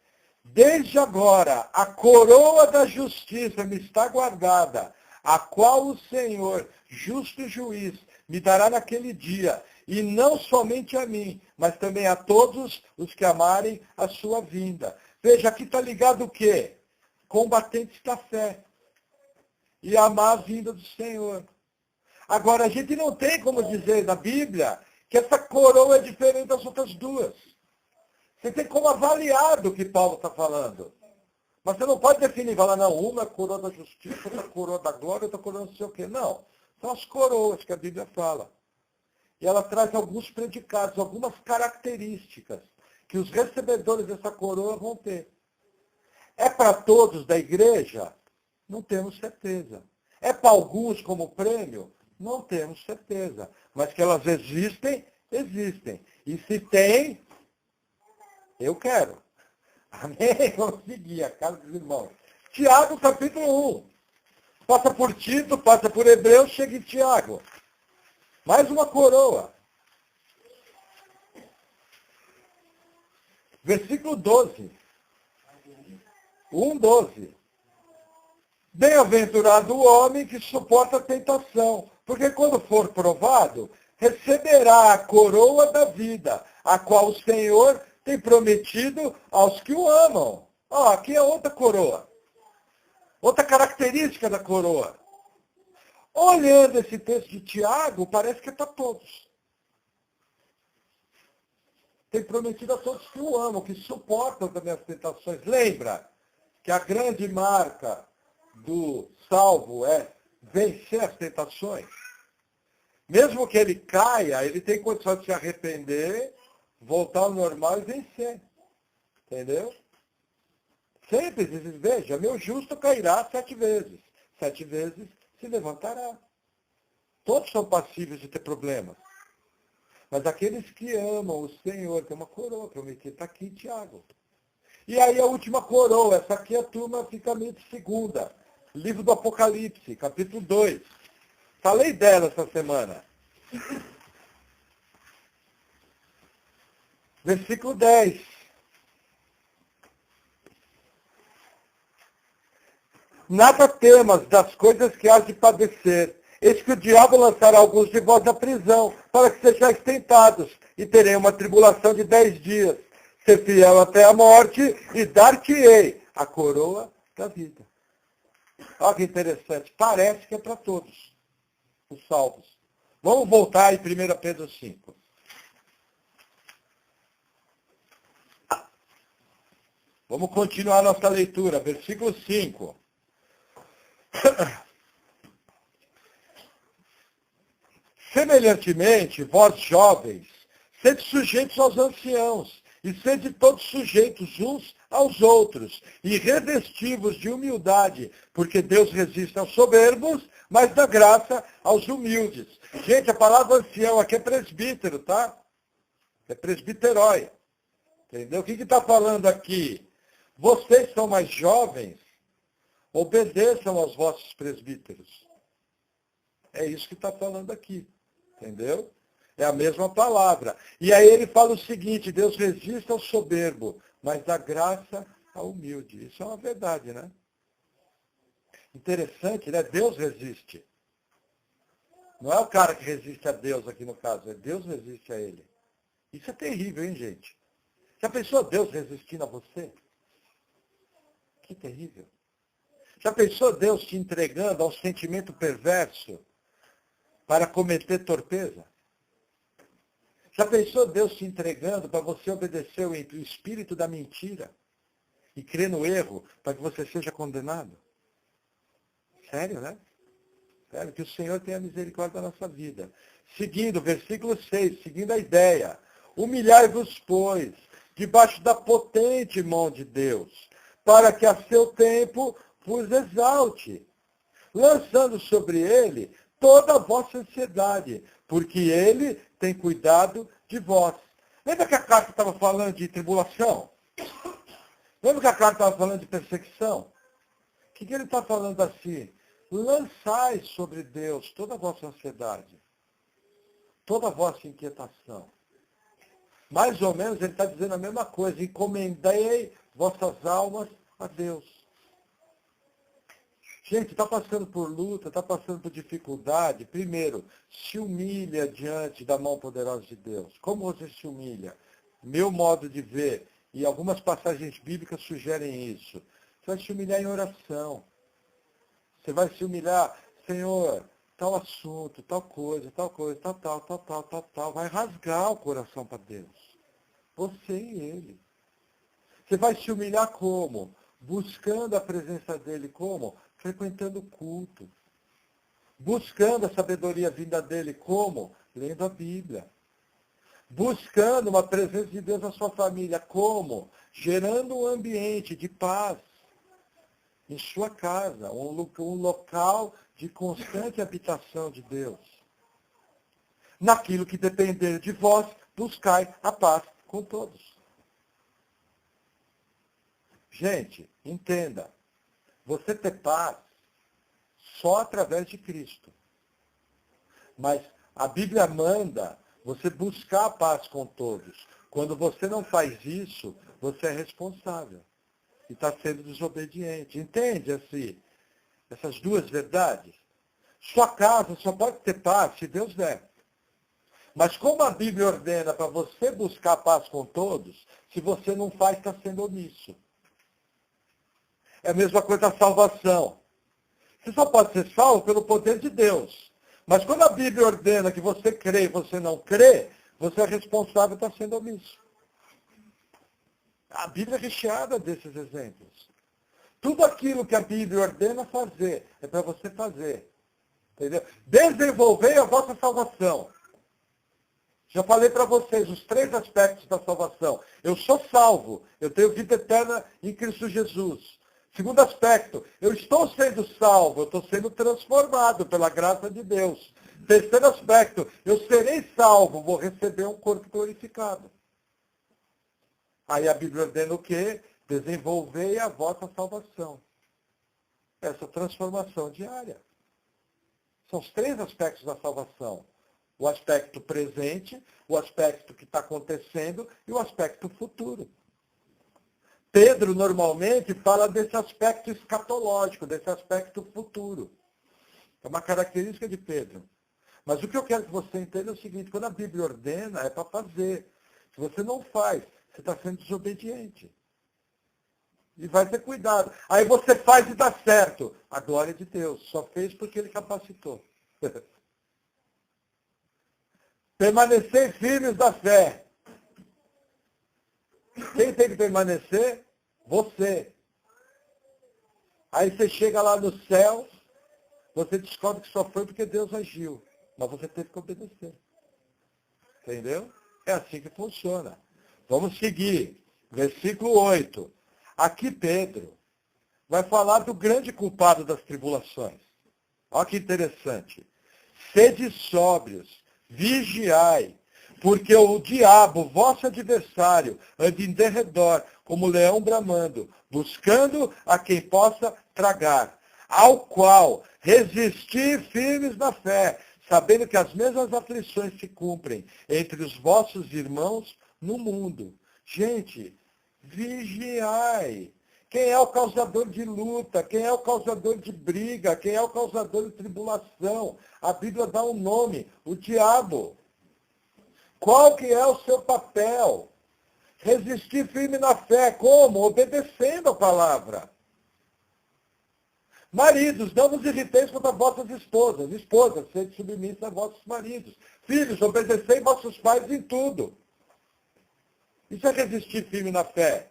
Desde agora, a coroa da justiça me está guardada, a qual o Senhor, justo juiz, me dará naquele dia, e não somente a mim, mas também a todos os que amarem a sua vinda. Veja, aqui está ligado o quê? Combatentes da fé. E amar a vinda do Senhor. Agora, a gente não tem como dizer na Bíblia que essa coroa é diferente das outras duas. Você tem como avaliar do que Paulo está falando. Mas você não pode definir, falar, não, uma é a coroa da justiça, outra é a coroa da glória, outra é a coroa não sei o quê. Não. São as coroas que a Bíblia fala. E ela traz alguns predicados, algumas características que os recebedores dessa coroa vão ter. É para todos da igreja? Não temos certeza. É para alguns como prêmio? Não temos certeza. Mas que elas existem, existem. E se tem, eu quero. Amém? Vamos seguir, a casa dos irmãos. Tiago, capítulo 1. Passa por Tito, passa por Hebreus, chega em Tiago. Mais uma coroa. Versículo 12. 1:12. Bem-aventurado o homem que suporta a tentação, porque quando for provado, receberá a coroa da vida, a qual o Senhor tem prometido aos que o amam. Ó, aqui é outra coroa. Outra característica da coroa. Olhando esse texto de Tiago, parece que é para todos. Tem prometido a todos que o amam, que suportam também as tentações. Lembra que a grande marca do salvo é vencer as tentações? Mesmo que ele caia, ele tem condição de se arrepender, voltar ao normal e vencer. Entendeu? Sempre, veja, meu justo cairá 7 vezes. 7 vezes se levantará. Todos são passíveis de ter problemas. Mas aqueles que amam o Senhor, tem uma coroa prometida, está aqui, Tiago. E aí a última coroa, essa aqui a turma fica meio de segunda. Livro do Apocalipse, capítulo 2. Falei dela essa semana. Versículo 10. Nada temas das coisas que hás de padecer. Eis que o diabo lançará alguns de vós na prisão, para que sejais tentados, e terei uma tribulação de 10 dias. Ser fiel até a morte, e dar-te-ei a coroa da vida. Olha que interessante. Parece que é para todos os salvos. Vamos voltar em 1 Pedro 5. Vamos continuar nossa leitura. Versículo 5. Semelhantemente, vós jovens, sede sujeitos aos anciãos, e sede todos sujeitos uns aos outros, e revestivos de humildade, porque Deus resiste aos soberbos, mas dá graça aos humildes. Gente, a palavra ancião aqui é presbítero, tá? É presbiteróia. Entendeu? O que está falando aqui? Vocês são mais jovens, obedeçam aos vossos presbíteros. É isso que está falando aqui. Entendeu? É a mesma palavra. E aí ele fala o seguinte, Deus resiste ao soberbo, mas dá graça ao humilde. Isso é uma verdade, né? Interessante, né? Deus resiste. Não é o cara que resiste a Deus aqui no caso, é Deus resiste a ele. Isso é terrível, hein, gente? Já pensou Deus resistindo a você? Que terrível. Já pensou Deus te entregando ao sentimento perverso para cometer torpeza? Já pensou Deus te entregando para você obedecer o espírito da mentira e crer no erro para que você seja condenado? Sério, né? Sério, que o Senhor tenha misericórdia da nossa vida. Seguindo, versículo 6, seguindo a ideia. Humilhai-vos, pois, debaixo da potente mão de Deus, para que a seu tempo vos exalte, lançando sobre ele toda a vossa ansiedade, porque ele tem cuidado de vós. Lembra que a carta estava falando de tribulação? Lembra que a carta estava falando de perseguição? O que ele está falando assim? Lançai sobre Deus toda a vossa ansiedade, toda a vossa inquietação. Mais ou menos ele está dizendo a mesma coisa. Encomendei vossas almas a Deus. Gente, está passando por luta, está passando por dificuldade. Primeiro, se humilha diante da mão poderosa de Deus. Como você se humilha? Meu modo de ver, e algumas passagens bíblicas sugerem isso. Você vai se humilhar em oração. Você vai se humilhar, Senhor, tal assunto, tal coisa, tal. Vai rasgar o coração para Deus. Você e Ele. Você vai se humilhar como? Buscando a presença dEle como? Frequentando o culto. Buscando a sabedoria vinda dEle como? Lendo a Bíblia. Buscando uma presença de Deus na sua família como? Gerando um ambiente de paz em sua casa, um local de constante habitação de Deus. Naquilo que depender de vós, buscai a paz com todos. Gente, entenda, você ter paz só através de Cristo. Mas a Bíblia manda você buscar a paz com todos. Quando você não faz isso, você é responsável. E está sendo desobediente. Entende assim, essas duas verdades? Sua casa só pode ter paz se Deus der. Mas como a Bíblia ordena para você buscar paz com todos, se você não faz, está sendo omisso. É a mesma coisa a salvação. Você só pode ser salvo pelo poder de Deus. Mas quando a Bíblia ordena que você crê e você não crê, você é responsável por estar sendo omisso. A Bíblia é recheada desses exemplos. Tudo aquilo que a Bíblia ordena fazer, é para você fazer. Entendeu? Desenvolver a vossa salvação. Já falei para vocês os 3 aspectos da salvação. Eu sou salvo, eu tenho vida eterna em Cristo Jesus. Segundo aspecto, eu estou sendo salvo, eu estou sendo transformado pela graça de Deus. Terceiro aspecto, eu serei salvo, vou receber um corpo glorificado. Aí a Bíblia ordena o quê? Desenvolvei a vossa salvação. Essa transformação diária. São os 3 aspectos da salvação. O aspecto presente, o aspecto que está acontecendo e o aspecto futuro. Pedro, normalmente, fala desse aspecto escatológico, desse aspecto futuro. É uma característica de Pedro. Mas o que eu quero que você entenda é o seguinte, quando a Bíblia ordena, é para fazer. Se você não faz, você está sendo desobediente. E vai ter cuidado. Aí você faz e dá certo. A glória de Deus. Só fez porque ele capacitou. Permanecer firmes da fé. Quem tem que permanecer? Você. Aí você chega lá no céu, você descobre que só foi porque Deus agiu. Mas você teve que obedecer. Entendeu? É assim que funciona. Vamos seguir. Versículo 8. Aqui Pedro vai falar do grande culpado das tribulações. Olha que interessante. Sede sóbrios, vigiai, porque o diabo, vosso adversário, anda em derredor, como leão bramando, buscando a quem possa tragar, ao qual resistir firmes na fé, sabendo que as mesmas aflições se cumprem entre os vossos irmãos no mundo. Gente, vigiai. Quem é o causador de luta? Quem é o causador de briga? Quem é o causador de tribulação? A Bíblia dá um nome, o diabo. Qual que é o seu papel? Resistir firme na fé. Como? Obedecendo a palavra. Maridos, não vos irriteis contra vossas esposas. Esposas, sede submissas a vossos maridos. Filhos, obedecei vossos pais em tudo. Isso é resistir firme na fé.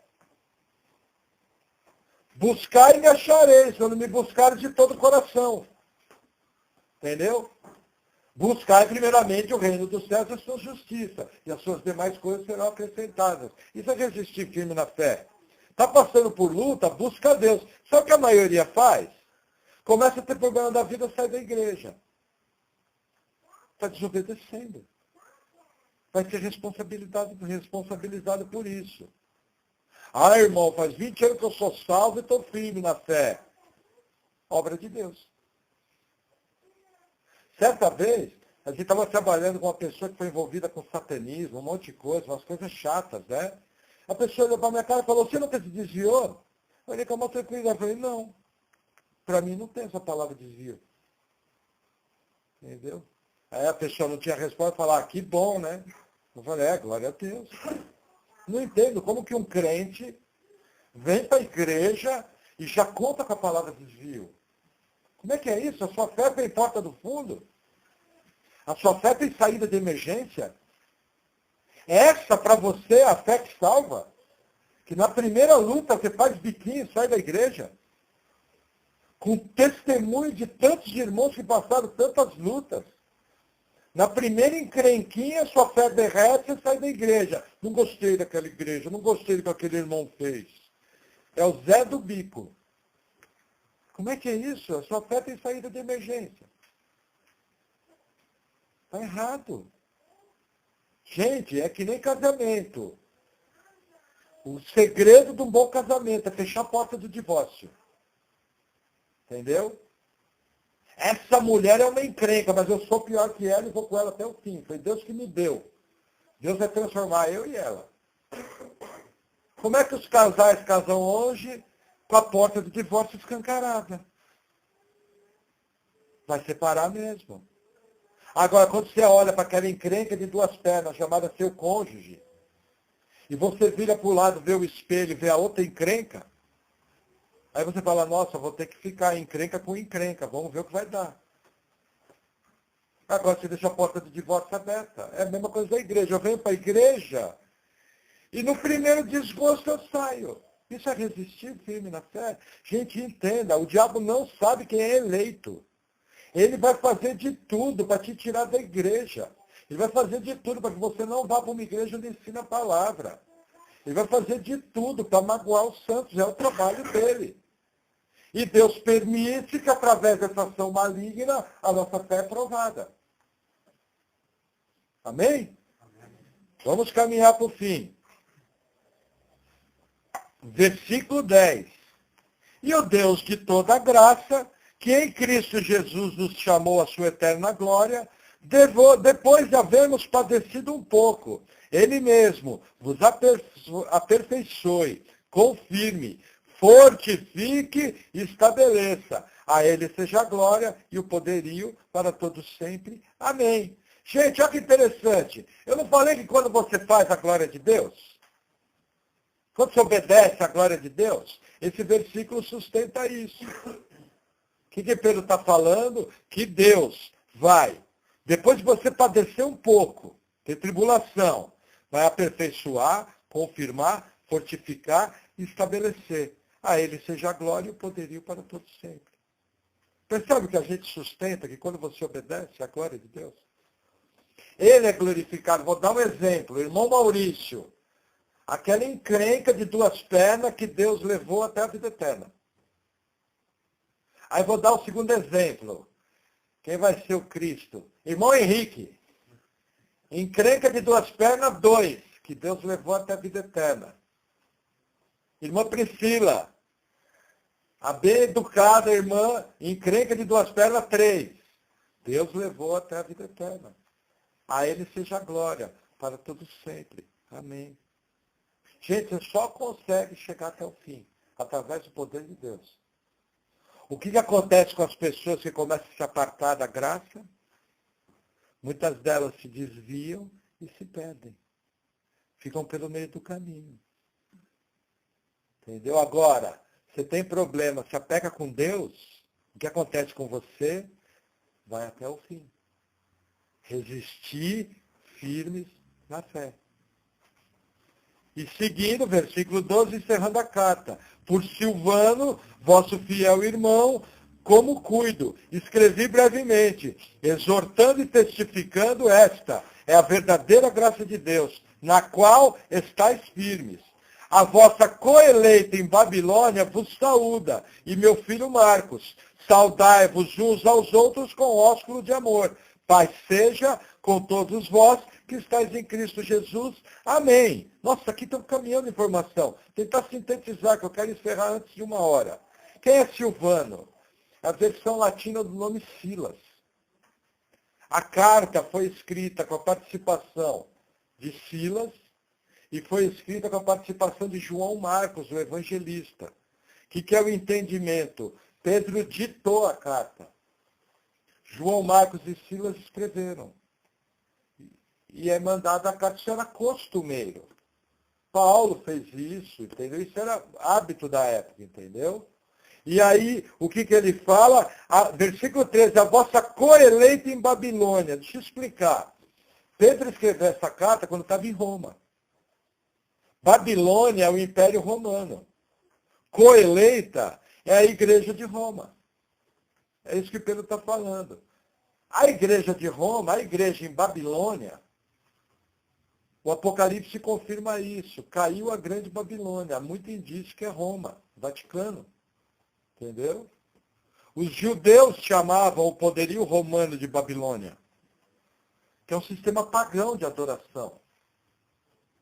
Buscar e me achareis, quando me buscares de todo o coração. Entendeu? Buscar primeiramente o reino dos céus e a sua justiça, e as suas demais coisas serão acrescentadas. Isso é resistir firme na fé. Está passando por luta, busca a Deus. Sabe o que a maioria faz? Começa a ter problema da vida, sai da igreja. Está desobedecendo. Vai ser responsabilizado por isso. Ah, irmão, faz 20 anos que eu sou salvo e estou firme na fé. Obra de Deus. Certa vez, a gente estava trabalhando com uma pessoa que foi envolvida com satanismo, um monte de coisa, umas coisas chatas, né? A pessoa olhou para a minha cara e falou, você nunca se desviou? Eu olhei com uma tranquilidade, eu falei, não. Para mim não tem essa palavra desvio. Entendeu? Aí a pessoa não tinha resposta e falou, ah, que bom, né? Eu falei, glória a Deus. Não entendo como que um crente vem para a igreja e já conta com a palavra desvio. Como é que é isso? A sua fé tem porta do fundo? A sua fé tem saída de emergência? Essa para você é a fé que salva? Que na primeira luta você faz biquinho e sai da igreja? Com testemunho de tantos irmãos que passaram tantas lutas. Na primeira encrenquinha, sua fé derrete e sai da igreja. Não gostei daquela igreja, não gostei do que aquele irmão fez. É o Zé do bico. Como é que é isso? A sua fé tem saída de emergência. Está errado. Gente, é que nem casamento. O segredo de um bom casamento é fechar a porta do divórcio. Entendeu? Essa mulher é uma encrenca, mas eu sou pior que ela e vou com ela até o fim. Foi Deus que me deu. Deus vai transformar eu e ela. Como é que os casais casam hoje com a porta do divórcio escancarada? Vai separar mesmo. Agora, quando você olha para aquela encrenca de 2 pernas, chamada seu cônjuge, e você vira para o lado, vê o espelho, vê a outra encrenca, aí você fala, nossa, vou ter que ficar encrenca com encrenca, vamos ver o que vai dar. Agora você deixa a porta do divórcio aberta. É a mesma coisa da igreja. Eu venho para a igreja e no primeiro desgosto eu saio. Isso é resistir firme na fé. Gente, entenda, o diabo não sabe quem é eleito. Ele vai fazer de tudo para te tirar da igreja. Ele vai fazer de tudo para que você não vá para uma igreja onde ensina a palavra. Ele vai fazer de tudo para magoar os santos. É o trabalho dele. E Deus permite que, através dessa ação maligna, a nossa fé é provada. Amém? Vamos caminhar para o fim. Versículo 10. E o Deus de toda graça, que em Cristo Jesus nos chamou à sua eterna glória, depois de havermos padecido um pouco, Ele mesmo vos aperfeiçoe, confirme, fortifique e estabeleça. A Ele seja a glória e o poderio para todos sempre. Amém. Gente, olha que interessante. Eu não falei que quando você faz a glória de Deus, quando você obedece à glória de Deus, esse versículo sustenta isso. O que Pedro está falando? Que Deus vai, depois de você padecer um pouco, ter tribulação, vai aperfeiçoar, confirmar, fortificar e estabelecer. A Ele seja a glória e o poderio para todos sempre. Percebe que a gente sustenta que quando você obedece à glória de Deus, Ele é glorificado. Vou dar um exemplo. O irmão Maurício, aquela encrenca de duas pernas que Deus levou até a vida eterna. Aí vou dar o segundo exemplo. Quem vai ser o Cristo? Irmão Henrique. Encrenca de duas pernas, 2, que Deus levou até a vida eterna. Irmã Priscila. A bem educada irmã, encrenca de duas pernas, 3. Deus levou até a vida eterna. A Ele seja a glória para todos sempre. Amém. Gente, você só consegue chegar até o fim, através do poder de Deus. O que acontece com as pessoas que começam a se apartar da graça? Muitas delas se desviam e se perdem. Ficam pelo meio do caminho. Entendeu? Agora, você tem problema, se apega com Deus, o que acontece com você? Vai até o fim. Resistir firmes na fé. E seguindo, versículo 12, encerrando a carta. Por Silvano, vosso fiel irmão, como cuido, escrevi brevemente, exortando e testificando esta, é a verdadeira graça de Deus, na qual estáis firmes. A vossa coeleita em Babilônia vos saúda, e meu filho Marcos, saudai-vos uns aos outros com ósculo de amor. Paz seja com todos vós que estáis em Cristo Jesus. Amém. Nossa, aqui estamos caminhando informação. Tentar sintetizar, que eu quero encerrar antes de 1 hora. Quem é Silvano? A versão latina do nome Silas. A carta foi escrita com a participação de Silas e foi escrita com a participação de João Marcos, o evangelista. O que é o entendimento? Pedro ditou a carta. João Marcos e Silas escreveram. E é mandada a carta, isso era costumeiro. Paulo fez isso, entendeu? Isso era hábito da época, entendeu? E aí, o que ele fala? Versículo 13, a vossa coeleita em Babilônia. Deixa eu explicar. Pedro escreveu essa carta quando estava em Roma. Babilônia é o Império Romano. Coeleita é a igreja de Roma. É isso que Pedro está falando. A igreja de Roma, a igreja em Babilônia, o Apocalipse confirma isso. Caiu a grande Babilônia. Há muito indício que é Roma, Vaticano. Entendeu? Os judeus chamavam o poderio romano de Babilônia, que é um sistema pagão de adoração.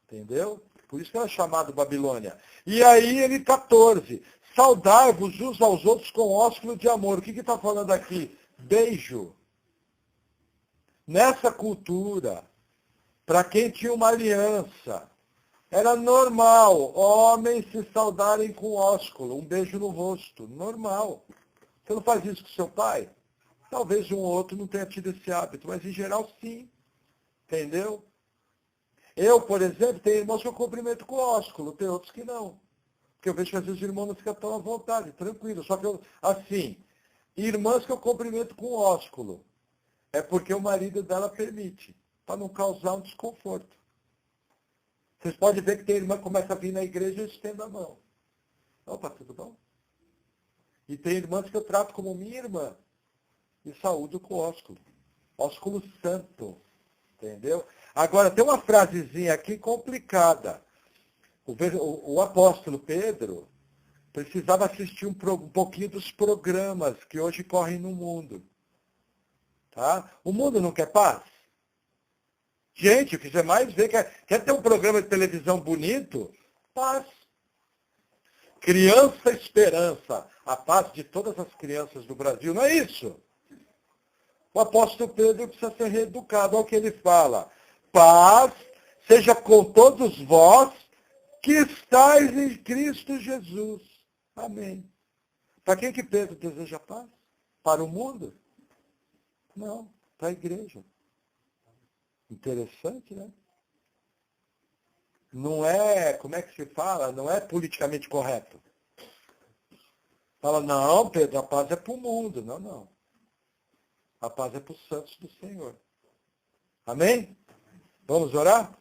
Entendeu? Por isso que era chamado Babilônia. E aí ele 14. Saudai-vos uns aos outros com ósculo de amor. O que está falando aqui? Beijo. Nessa cultura, para quem tinha uma aliança, era normal homens se saudarem com ósculo, um beijo no rosto. Normal. Você não faz isso com seu pai? Talvez um ou outro não tenha tido esse hábito, mas em geral sim. Entendeu? Eu, por exemplo, tenho irmãos que eu cumprimento com ósculo, tem outros que não. Porque eu vejo que às vezes o irmão não fica tão à vontade, tranquilo. Só que eu, assim, irmãs que eu cumprimento com ósculo, é porque o marido dela permite, para não causar um desconforto. Vocês podem ver que tem irmã que começa a vir na igreja e estende a mão. Opa, tudo bom? E tem irmãs que eu trato como minha irmã. E saúdo com ósculo. Ósculo santo. Entendeu? Agora, tem uma frasezinha aqui complicada. O apóstolo Pedro precisava assistir um pouquinho dos programas que hoje correm no mundo. Tá? O mundo não quer paz? Gente, o que você mais vê, quer ter um programa de televisão bonito? Paz. Criança Esperança, a paz de todas as crianças do Brasil, não é isso? O apóstolo Pedro precisa ser reeducado, olha o que ele fala. Paz seja com todos vós que estáis em Cristo Jesus. Amém. Para quem que Pedro deseja paz? Para o mundo? Não, para a igreja. Interessante, né? Não é, como é que se fala? Não é politicamente correto. Fala, não, Pedro, a paz é para o mundo. Não, não. A paz é para os santos do Senhor. Amém? Vamos orar?